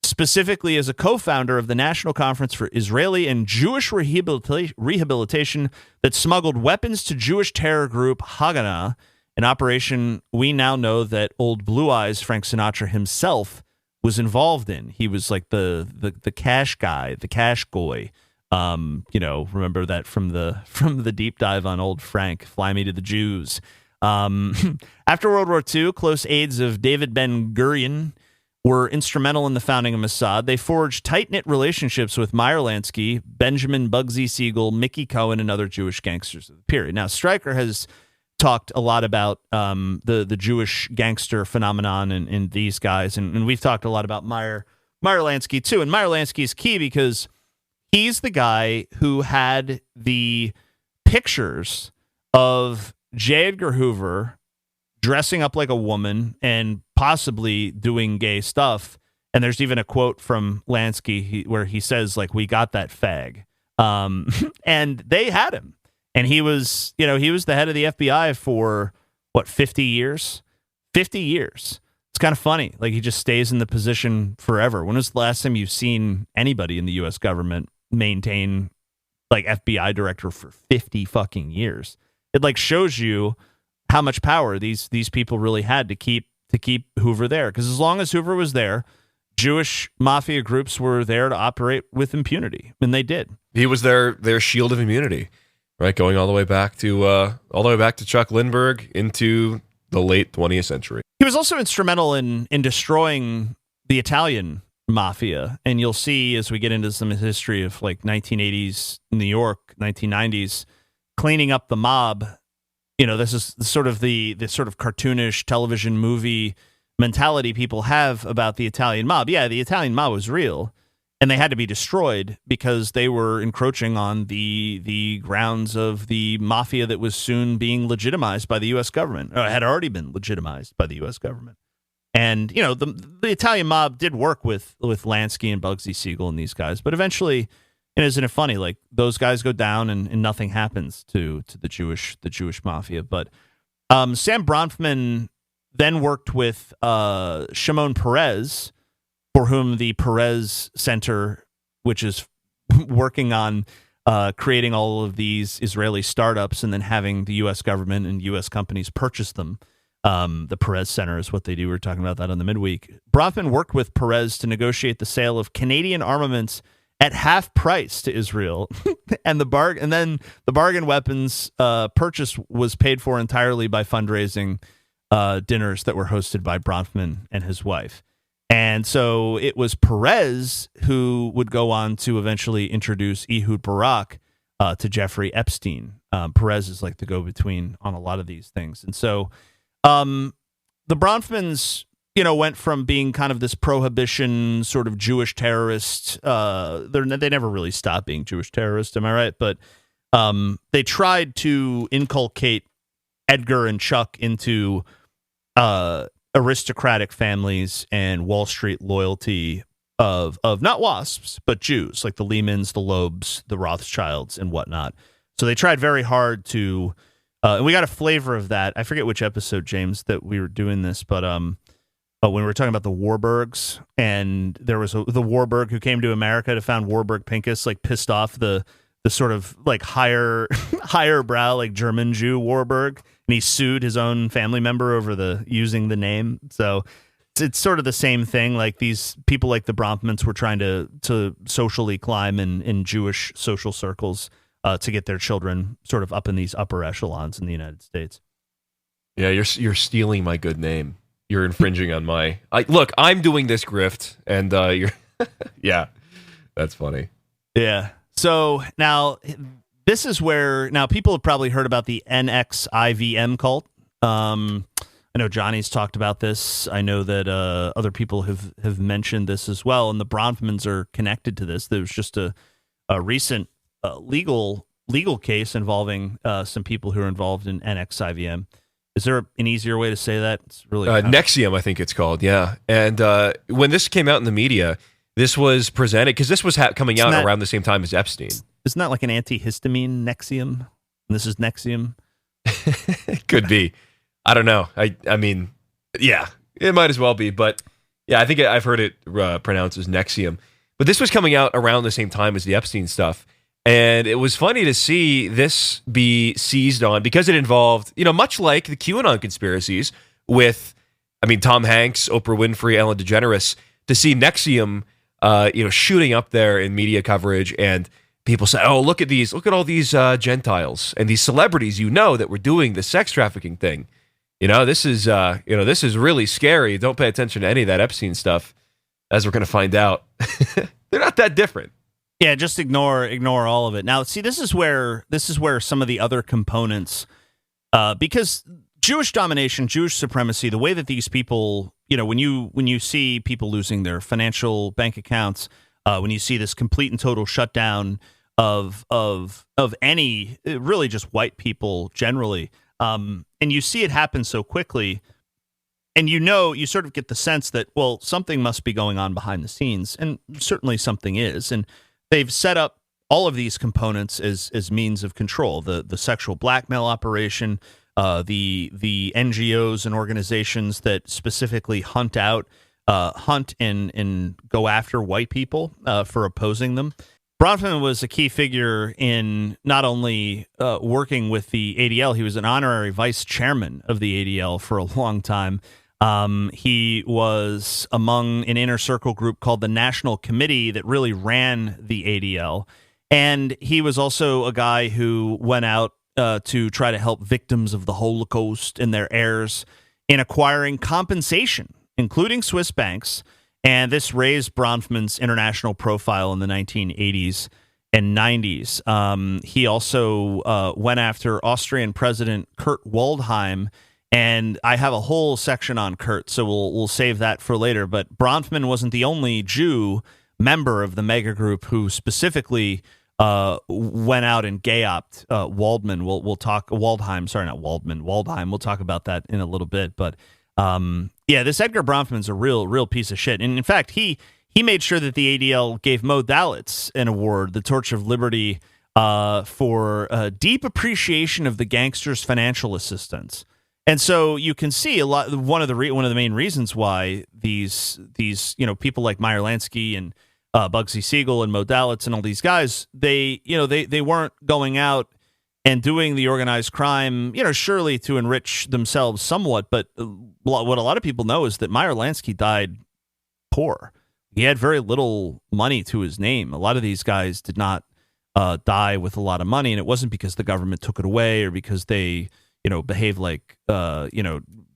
specifically as a co-founder of the National Conference for Israeli and Jewish Rehabilitation that smuggled weapons to Jewish terror group Haganah, an operation we now know that old Blue Eyes Frank Sinatra himself was involved in. He was like the cash guy, the cash goy. Remember that from the deep dive on old Frank, Fly Me to the Jews. After World War II, close aides of David Ben-Gurion were instrumental in the founding of Mossad. They forged tight-knit relationships with Meyer Lansky, Benjamin Bugsy Siegel, Mickey Cohen, and other Jewish gangsters of the period. Now, Stryker has talked a lot about the Jewish gangster phenomenon and these guys, and we've talked a lot about Meyer Lansky, too. And Meyer Lansky is key because he's the guy who had the pictures of J. Edgar Hoover dressing up like a woman and possibly doing gay stuff. And there's even a quote from Lansky where he says, like, we got that fag. And they had him. And he was the head of the FBI for, 50 years? 50 years. It's kind of funny. Like, he just stays in the position forever. When was the last time you've seen anybody in the U.S. government maintain, like, FBI director for 50 fucking years? It, like, shows you how much power these people really had to keep Hoover there. Because as long as Hoover was there, Jewish mafia groups were there to operate with impunity, and they did. He was their shield of immunity, right? Going all the way back to Chuck Lindbergh into the late 20th century. He was also instrumental in destroying the Italian mafia, and you'll see as we get into some history of like 1980s New York, 1990s, cleaning up the mob. This is the sort of cartoonish television movie mentality people have about the Italian mob. Yeah, the Italian mob was real, and they had to be destroyed because they were encroaching on the grounds of the mafia that was soon being legitimized by the U.S. government, or had already been legitimized by the U.S. government. And, the Italian mob did work with Lansky and Bugsy Siegel and these guys, but eventually, isn't it funny? Like, those guys go down and nothing happens to the Jewish mafia. But Sam Bronfman then worked with Shimon Peres, for whom the Peres Center, which is working on creating all of these Israeli startups and then having the U.S. government and U.S. companies purchase them. The Peres Center is what they do. We were talking about that on the midweek. Bronfman worked with Peres to negotiate the sale of Canadian armaments at half price to Israel, and then the bargain weapons purchase was paid for entirely by fundraising dinners that were hosted by Bronfman and his wife. And so it was Perez who would go on to eventually introduce Ehud Barak to Jeffrey Epstein. Perez is like the go-between on a lot of these things. And so the Bronfmans, went from being kind of this prohibition sort of Jewish terrorist. They never really stopped being Jewish terrorists, am I right? But they tried to inculcate Edgar and Chuck into aristocratic families and Wall Street loyalty of not WASPs, but Jews, like the Lehmans, the Loebs, the Rothschilds, and whatnot. So they tried very hard to, and we got a flavor of that. I forget which episode, James, that we were doing this, but when we were talking about the Warburgs, and there was the Warburg who came to America to found Warburg Pincus, like pissed off the sort of like higher brow, like German Jew Warburg, and he sued his own family member over using the name. So it's sort of the same thing. Like, these people like the Bronfmans were trying to socially climb in Jewish social circles to get their children sort of up in these upper echelons in the United States. Yeah, you're stealing my good name. You're infringing on my. Look, I'm doing this grift, and you're. Yeah, that's funny. Yeah. So now this is where people have probably heard about the NXIVM cult. I know Johnny's talked about this. I know that other people have mentioned this as well, and the Bronfmans are connected to this. There was just a recent legal case involving some people who are involved in NXIVM. Is there an easier way to say that? It's really NXVIM, I think it's called. Yeah, and when this came out in the media, this was presented because this was coming out around the same time as Epstein. Isn't that like an antihistamine, Nexium? And this is Nexium. Could be. I don't know. I mean, yeah, it might as well be. But yeah, I think I've heard it pronounced as Nexium. But this was coming out around the same time as the Epstein stuff. And it was funny to see this be seized on because it involved, much like the QAnon conspiracies with, Tom Hanks, Oprah Winfrey, Ellen DeGeneres, to see Nexium, shooting up there in media coverage, and people say, "Oh, look at all these Gentiles and these celebrities, that were doing the sex trafficking thing. This is really scary. Don't pay attention to any of that Epstein stuff, as we're going to find out. They're not that different." Yeah, just ignore all of it. Now, see, this is where some of the other components, because Jewish domination, Jewish supremacy, the way that these people, when you see people losing their financial bank accounts, when you see this complete and total shutdown of any, really just white people generally. And you see it happen so quickly. And you sort of get the sense that, well, something must be going on behind the scenes, and certainly something is. And they've set up all of these components as means of control: the sexual blackmail operation, the NGOs and organizations that specifically hunt and go after white people for opposing them. Bronfman was a key figure in not only working with the ADL; he was an honorary vice chairman of the ADL for a long time. He was among an inner circle group called the National Committee that really ran the ADL. And he was also a guy who went out to try to help victims of the Holocaust and their heirs in acquiring compensation, including Swiss banks. And this raised Bronfman's international profile in the 1980s and 90s. He also went after Austrian President Kurt Waldheim. And I have a whole section on Kurt, so we'll save that for later. But Bronfman wasn't the only Jew member of the mega group who specifically went out and gay-opped Waldheim. We'll talk about that in a little bit. But this Edgar Bronfman's a real piece of shit. And in fact, he made sure that the ADL gave Mo Dalitz an award, the Torch of Liberty, for deep appreciation of the gangsters' financial assistance. And so you can see one of the main reasons why these people like Meyer Lansky and Bugsy Siegel and Mo Dalitz and all these guys, they weren't going out and doing the organized crime, surely to enrich themselves somewhat, but what a lot of people know is that Meyer Lansky died poor. He had very little money to his name. A lot of these guys did not die with a lot of money, and it wasn't because the government took it away or because they behave like,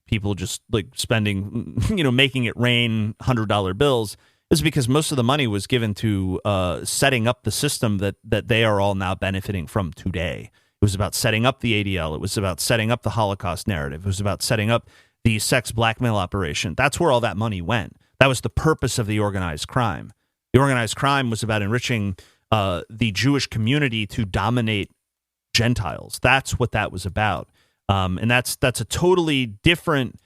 people just like spending, making it rain $100 bills. Is because most of the money was given to setting up the system that they are all now benefiting from today. It was about setting up the ADL. It was about setting up the Holocaust narrative. It was about setting up the sex blackmail operation. That's where all that money went. That was the purpose of the organized crime. The organized crime was about enriching the Jewish community to dominate Gentiles. That's what that was about. And that's a totally different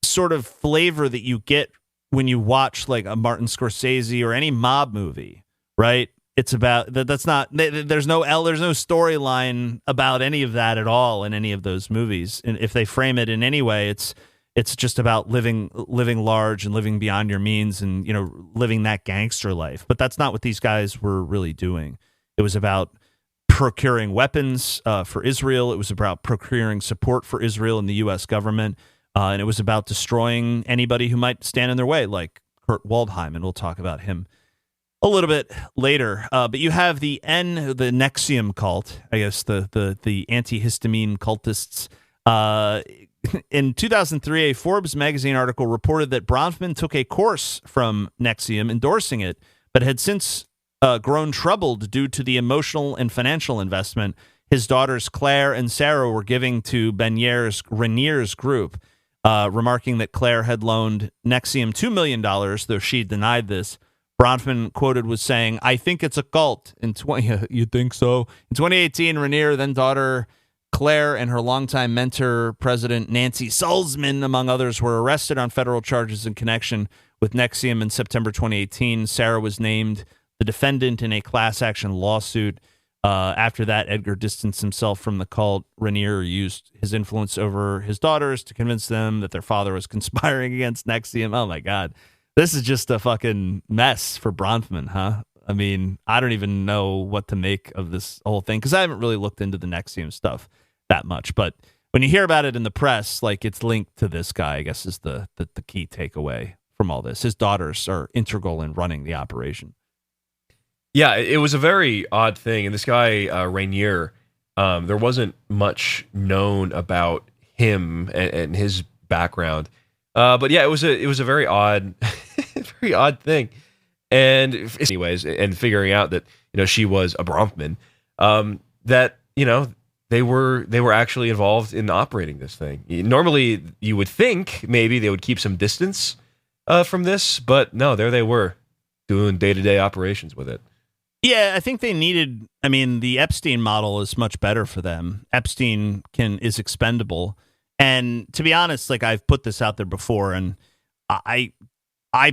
sort of flavor that you get when you watch like a Martin Scorsese or any mob movie, right? It's about that's not there's no storyline about any of that at all in any of those movies. And if they frame it in any way, it's just about living large and living beyond your means and living that gangster life. But that's not what these guys were really doing. It was about procuring weapons for Israel. It was about procuring support for Israel and the U.S. government. And it was about destroying anybody who might stand in their way, like Kurt Waldheim. And we'll talk about him a little bit later. But you have the NXVIM cult, I guess the antihistamine cultists. In 2003, a Forbes magazine article reported that Bronfman took a course from NXVIM endorsing it, but had since grown troubled due to the emotional and financial investment his daughters Claire and Sarah were giving to Renier's group, remarking that Claire had loaned NXVIM $2 million, though she denied this. Bronfman, quoted, was saying, "I think it's a cult." You think so? In 2018, Renier, then daughter Claire, and her longtime mentor, President Nancy Salzman, among others, were arrested on federal charges in connection with NXVIM in September 2018. Sarah was named the defendant in a class action lawsuit. After that, Edgar distanced himself from the cult. Renier used his influence over his daughters to convince them that their father was conspiring against NXVIM. Oh, my God. This is just a fucking mess for Bronfman, huh? I mean, I don't even know what to make of this whole thing because I haven't really looked into the NXVIM stuff that much. But when you hear about it in the press, like it's linked to this guy, I guess is the key takeaway from all this. His daughters are integral in running the operation. Yeah, it was a very odd thing. And this guy, Rainier, there wasn't much known about him and his background. But yeah, it was a very odd, very odd thing. And anyways, and figuring out that, she was a Bronfman, that, they were actually involved in operating this thing. Normally you would think maybe they would keep some distance from this, but no, there they were doing day-to-day operations with it. Yeah, I think they needed. I mean, the Epstein model is much better for them. Epstein is expendable, and to be honest, like I've put this out there before, and I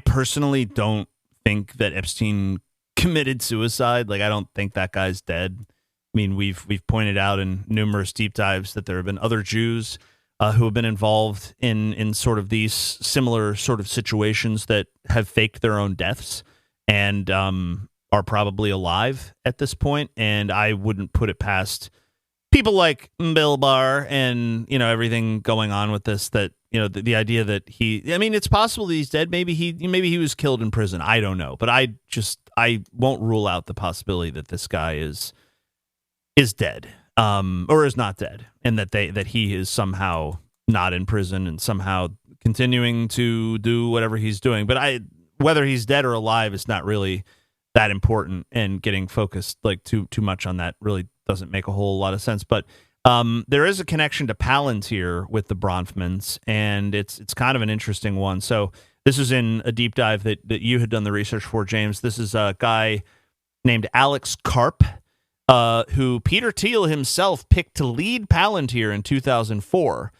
personally don't think that Epstein committed suicide. Like I don't think that guy's dead. I mean, we've pointed out in numerous deep dives that there have been other Jews who have been involved in sort of these similar sort of situations that have faked their own deaths and are probably alive at this point. And I wouldn't put it past people like Bill Barr and, you know, everything going on with this, that, you know, the idea that I mean, it's possible that he's dead. Maybe he was killed in prison. I don't know. But I won't rule out the possibility that this guy is dead, or is not dead, and that he is somehow not in prison and somehow continuing to do whatever he's doing. But whether he's dead or alive is not really that important, and getting focused like too much on that really doesn't make a whole lot of sense. But there is a connection to Palantir with the Bronfmans, and it's kind of an interesting one. So this is in a deep dive that you had done the research for, James. This is a guy named Alex Karp, who Peter Thiel himself picked to lead Palantir in 2004.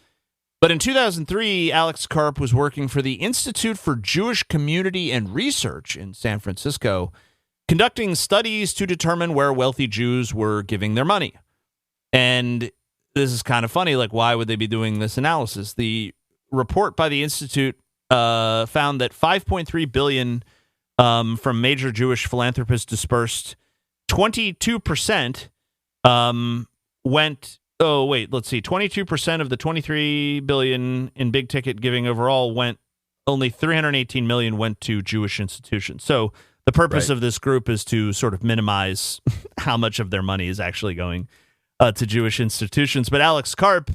But in 2003, Alex Karp was working for the Institute for Jewish Community and Research in San Francisco, conducting studies to determine where wealthy Jews were giving their money. And this is kind of funny. Like, why would they be doing this analysis? The report by the Institute found that $5.3 billion from major Jewish philanthropists dispersed. 22% went. Oh wait, let's see. 22% of the $23 billion in big ticket giving overall went. Only $318 million went to Jewish institutions. So the purpose of this group is to sort of minimize how much of their money is actually going to Jewish institutions. But Alex Karp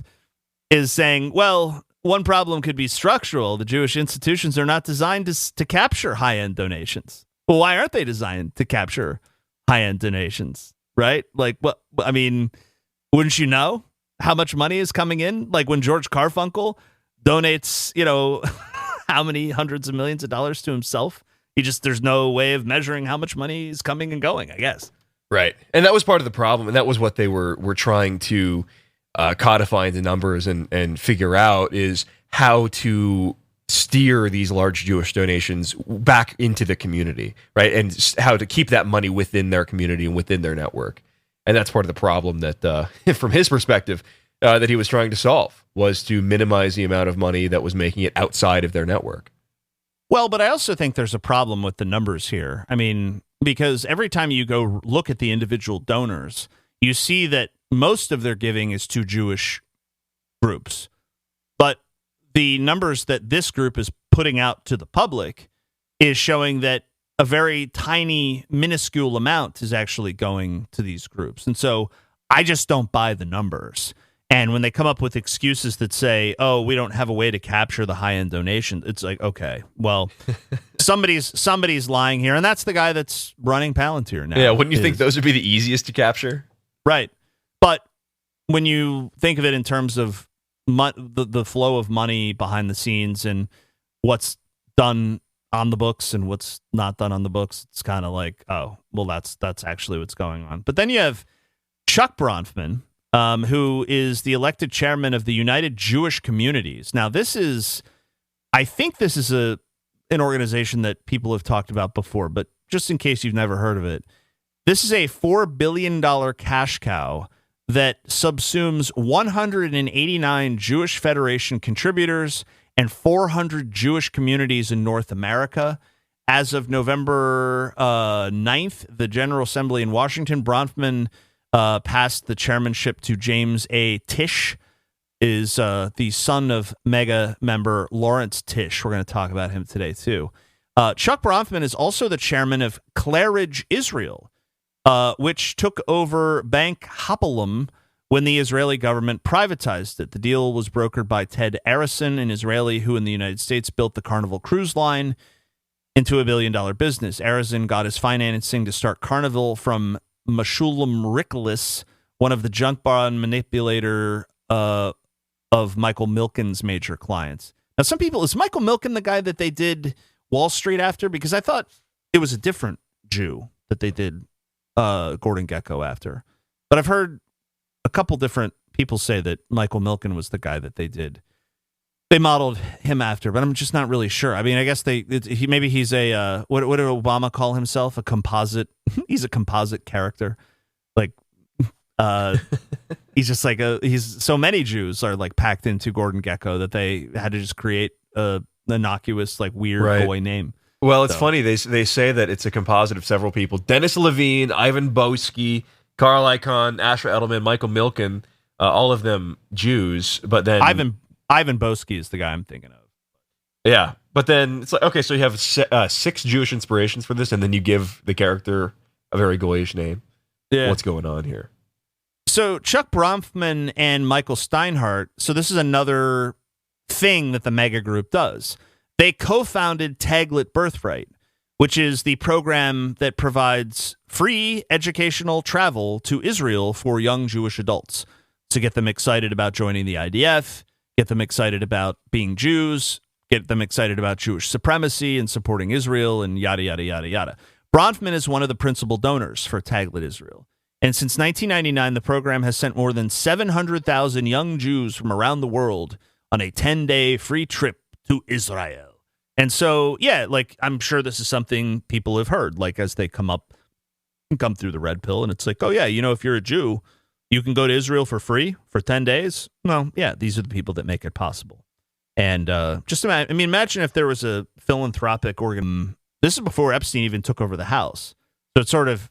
is saying, well, one problem could be structural. The Jewish institutions are not designed to capture high-end donations. Well, why aren't they designed to capture high-end donations, right? Like, what? I mean, wouldn't you know how much money is coming in? Like when George Carfunkel donates, you know, how many hundreds of millions of dollars to himself? There's no way of measuring how much money is coming and going, I guess. Right. And that was part of the problem. And that was what they were trying to codify into numbers and figure out, is how to steer these large Jewish donations back into the community, right? And how to keep that money within their community and within their network. And that's part of the problem that, from his perspective, that he was trying to solve, was to minimize the amount of money that was making it outside of their network. Well, but I also think there's a problem with the numbers here. I mean, because every time you go look at the individual donors, you see that most of their giving is to Jewish groups. But the numbers that this group is putting out to the public is showing that a very tiny, minuscule amount is actually going to these groups. And so I just don't buy the numbers. And when they come up with excuses that say, oh, we don't have a way to capture the high-end donation, it's like, okay, well, somebody's lying here. And that's the guy that's running Palantir now. Yeah, wouldn't you think those would be the easiest to capture? Right. But when you think of it in terms of the flow of money behind the scenes and what's done on the books and what's not done on the books, it's kind of like, oh, well, that's actually what's going on. But then you have Chuck Bronfman, who is the elected chairman of the United Jewish Communities. Now, I think this is an organization that people have talked about before, but just in case you've never heard of it, this is a $4 billion cash cow that subsumes 189 Jewish Federation contributors and 400 Jewish communities in North America. As of November 9th, the General Assembly in Washington, Bronfman passed the chairmanship to James A. Tisch, is the son of mega member Lawrence Tisch. We're going to talk about him today, too. Chuck Bronfman is also the chairman of Claridge Israel, which took over Bank Hapolim when the Israeli government privatized it. The deal was brokered by Ted Arison, an Israeli who in the United States built the Carnival Cruise Line into a billion-dollar business. Arison got his financing to start Carnival from Meshulam Riklis, one of the junk bond manipulator of Michael Milken's major clients. Now, some people, is Michael Milken the guy that they did Wall Street after? Because I thought it was a different Jew that they did Gordon Gekko after. But I've heard a couple different people say that Michael Milken was the guy that they modeled him after, but I'm just not really sure. I mean, I guess maybe he's a what did Obama call himself? A composite. He's a composite character. Like he's just like he's so many Jews are like packed into Gordon Gekko that they had to just create a innocuous like weird boy name. Well, it's funny. They say that it's a composite of several people: Dennis Levine, Ivan Boesky, Carl Icahn, Asher Edelman, Michael Milken, all of them Jews. But then Ivan Boesky is the guy I'm thinking of. Yeah, but then it's like, okay, so you have 6 Jewish inspirations for this, and then you give the character a very Goyish name. Yeah. What's going on here? So Chuck Bronfman and Michael Steinhardt, so this is another thing that the mega group does. They co-founded Taglit Birthright, which is the program that provides free educational travel to Israel for young Jewish adults to get them excited about joining the IDF, get them excited about being Jews, get them excited about Jewish supremacy and supporting Israel, and yada, yada, yada, yada. Bronfman is one of the principal donors for Taglit Israel. And since 1999, the program has sent more than 700,000 young Jews from around the world on a 10-day free trip to Israel. And so, yeah, like, I'm sure this is something people have heard, like, as they come through the red pill, and it's like, oh, yeah, you know, if you're a Jew, you can go to Israel for free for 10 days. Well, yeah, these are the people that make it possible. And just imagine if there was a philanthropic organ. This is before Epstein even took over the house. So it sort of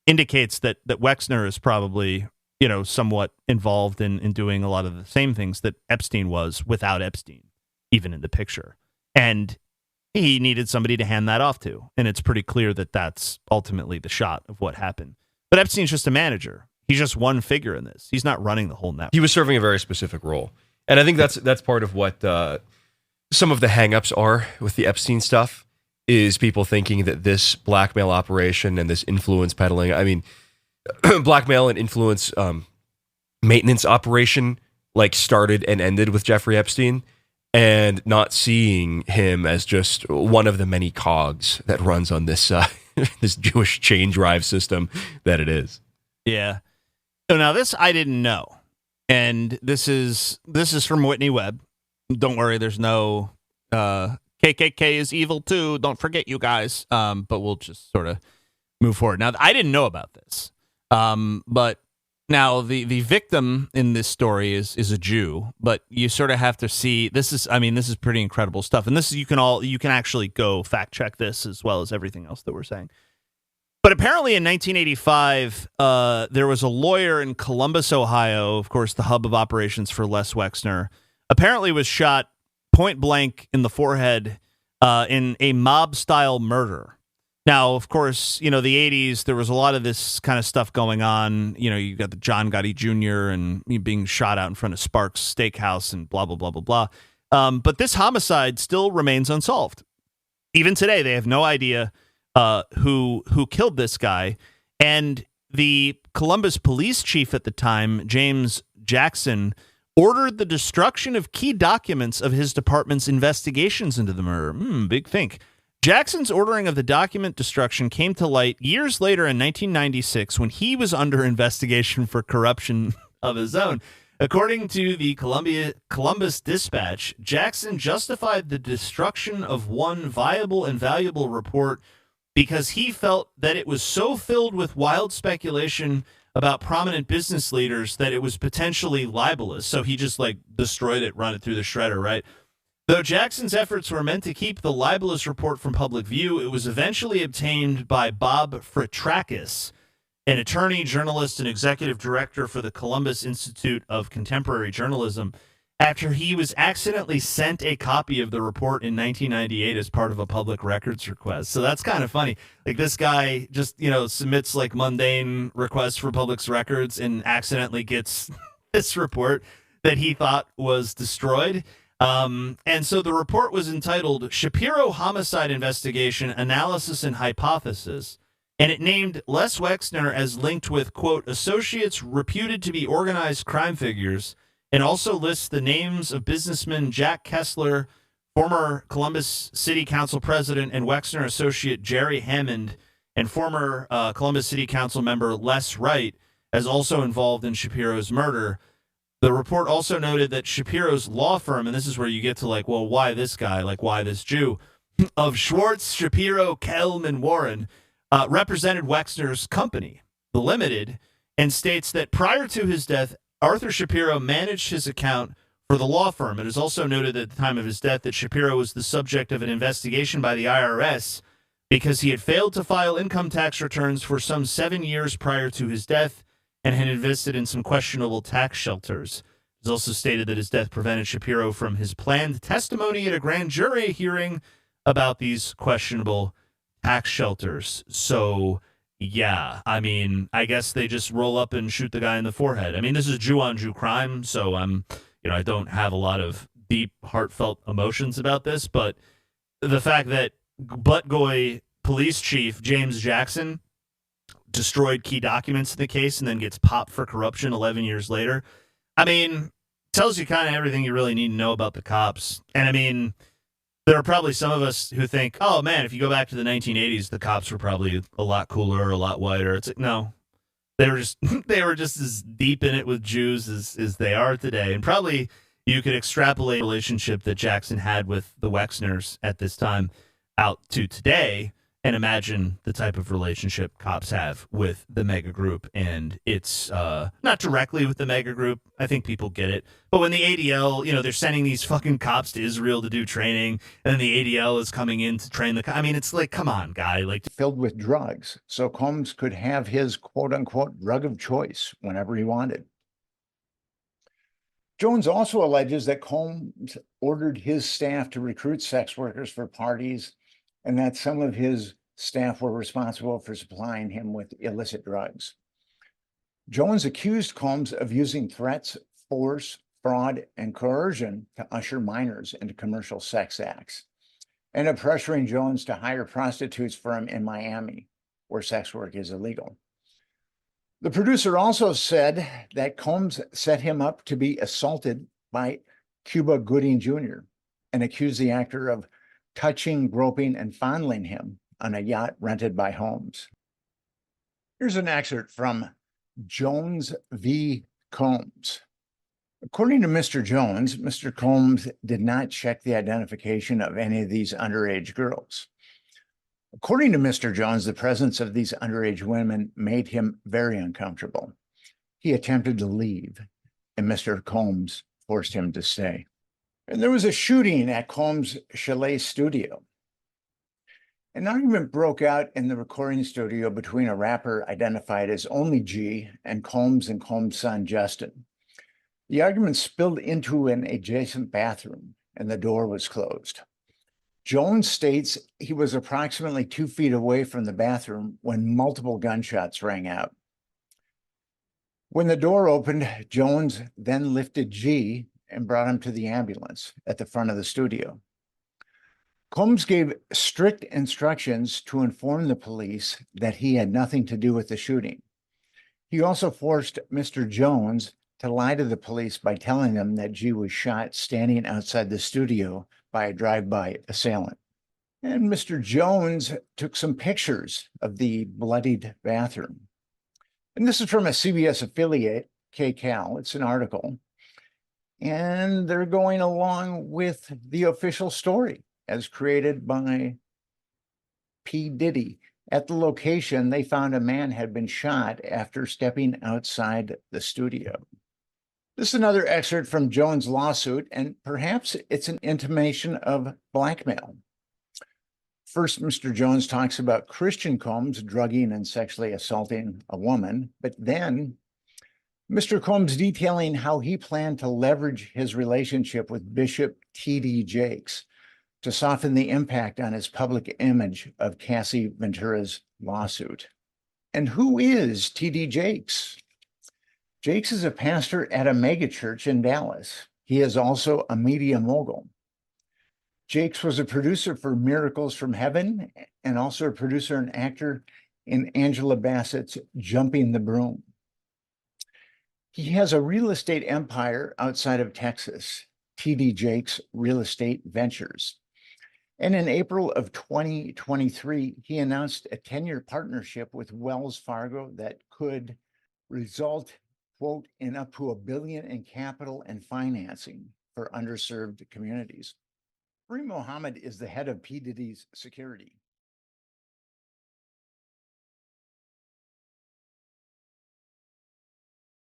indicates that Wexner is probably, you know, somewhat involved in doing a lot of the same things that Epstein was without Epstein, even in the picture. And he needed somebody to hand that off to. And it's pretty clear that that's ultimately the shot of what happened. But Epstein's just a manager. He's just one figure in this. He's not running the whole network. He was serving a very specific role. And I think that's part of what some of the hangups are with the Epstein stuff, is people thinking that this blackmail operation and this influence peddling, I mean, blackmail and influence maintenance operation, like, started and ended with Jeffrey Epstein, and not seeing him as just one of the many cogs that runs on this this Jewish chain drive system that it is. Yeah. So now this I didn't know. And this is from Whitney Webb. Don't worry, there's no KKK is evil too. Don't forget, you guys. But we'll just sort of move forward. Now, I didn't know about this. But now the victim in this story is a Jew, but you sort of have to see, this is pretty incredible stuff. And this is, you can actually go fact check this as well as everything else that we're saying. But apparently in 1985, there was a lawyer in Columbus, Ohio, of course, the hub of operations for Les Wexner, apparently was shot point blank in the forehead in a mob-style murder. Now, of course, you know, the 80s, there was a lot of this kind of stuff going on. You know, you got the John Gotti Jr. and being shot out in front of Sparks Steakhouse and blah, blah, blah, blah, blah. But this homicide still remains unsolved. Even today, they have no idea who killed this guy. And the Columbus police chief at the time, James Jackson, ordered the destruction of key documents of his department's investigations into the murder. Big think. Jackson's ordering of the document destruction came to light years later in 1996 when he was under investigation for corruption of his own. According to the Columbus Dispatch, Jackson justified the destruction of one viable and valuable report because he felt that it was so filled with wild speculation about prominent business leaders that it was potentially libelous. So he just destroyed it, run it through the shredder, right? Though Jackson's efforts were meant to keep the libelous report from public view, it was eventually obtained by Bob Fritrakis, an attorney, journalist, and executive director for the Columbus Institute of Contemporary Journalism, after he was accidentally sent a copy of the report in 1998 as part of a public records request. So that's kind of funny. This guy just, submits mundane requests for public records and accidentally gets this report that he thought was destroyed. And so the report was entitled Shapiro Homicide Investigation, Analysis and Hypothesis, and it named Les Wexner as linked with, quote, associates reputed to be organized crime figures, and also lists the names of businessman Jack Kessler, former Columbus City Council president, and Wexner associate Jerry Hammond, And former Columbus City Council member Les Wright is also involved in Shapiro's murder. The report also noted that Shapiro's law firm, and this is where you get to like, well, why this guy? Like, why this Jew? Of Schwartz, Shapiro, Kelm, and Warren represented Wexner's company, The Limited, and states that prior to his death, Arthur Shapiro managed his account for the law firm. It is also noted at the time of his death that Shapiro was the subject of an investigation by the IRS because he had failed to file income tax returns for some 7 years prior to his death and had invested in some questionable tax shelters. It is also stated that his death prevented Shapiro from his planned testimony at a grand jury hearing about these questionable tax shelters. So, yeah, I mean, I guess they just roll up and shoot the guy in the forehead. I mean, this is Jew-on-Jew crime, so I don't have a lot of deep, heartfelt emotions about this, but the fact that Buttgoy Police Chief James Jackson destroyed key documents in the case and then gets popped for corruption 11 years later, I mean, tells you kind of everything you really need to know about the cops. And I mean, there are probably some of us who think, oh man, if you go back to the 1980s, the cops were probably a lot cooler, a lot whiter. It's like, no, they were just as deep in it with Jews as they are today. And probably you could extrapolate the relationship that Jackson had with the Wexners at this time out to today and imagine the type of relationship cops have with the mega group. And it's not directly with the mega group. I think people get it. But when the ADL, they're sending these fucking cops to Israel to do training, and then the ADL is coming in to train I mean, it's like, come on, guy. Like, filled with drugs, so Combs could have his quote-unquote drug of choice whenever he wanted. Jones also alleges that Combs ordered his staff to recruit sex workers for parties and that some of his staff were responsible for supplying him with illicit drugs. Jones accused Combs of using threats, force, fraud, and coercion to usher minors into commercial sex acts, and of pressuring Jones to hire prostitutes for him in Miami, where sex work is illegal. The producer also said that Combs set him up to be assaulted by Cuba Gooding Jr. and accused the actor of touching, groping, and fondling him on a yacht rented by Holmes. Here's an excerpt from Jones v. Combs. According to Mr. Jones, Mr. Combs did not check the identification of any of these underage girls. According to Mr. Jones, the presence of these underage women made him very uncomfortable. He attempted to leave, and Mr. Combs forced him to stay. And there was a shooting at Combs' chalet studio. An argument broke out in the recording studio between a rapper identified as Only G and Combs' son, Justin. The argument spilled into an adjacent bathroom, and the door was closed. Jones states he was approximately 2 feet away from the bathroom when multiple gunshots rang out. When the door opened, Jones then lifted G and brought him to the ambulance at the front of the studio. Combs gave strict instructions to inform the police that he had nothing to do with the shooting. He also forced Mr. Jones to lie to the police by telling them that G was shot standing outside the studio by a drive-by assailant. And Mr. Jones took some pictures of the bloodied bathroom. And this is from a CBS affiliate, KCAL. It's an article. And they're going along with the official story as created by P. Diddy. At the location, they found a man had been shot after stepping outside the studio. This is another excerpt from Jones' lawsuit, and perhaps it's an intimation of blackmail. First, Mr. Jones talks about Christian Combs drugging and sexually assaulting a woman, but then Mr. Combs detailing how he planned to leverage his relationship with Bishop T.D. Jakes to soften the impact on his public image of Cassie Ventura's lawsuit. And who is T.D. Jakes? Jakes is a pastor at a megachurch in Dallas. He is also a media mogul. Jakes was a producer for Miracles from Heaven and also a producer and actor in Angela Bassett's Jumping the Broom. He has a real estate empire outside of Texas, T.D. Jakes Real Estate Ventures. And in April of 2023, he announced a 10-year partnership with Wells Fargo that could result, quote, in up to $1 billion in capital and financing for underserved communities. Kareem Mohammed is the head of P. Diddy's security.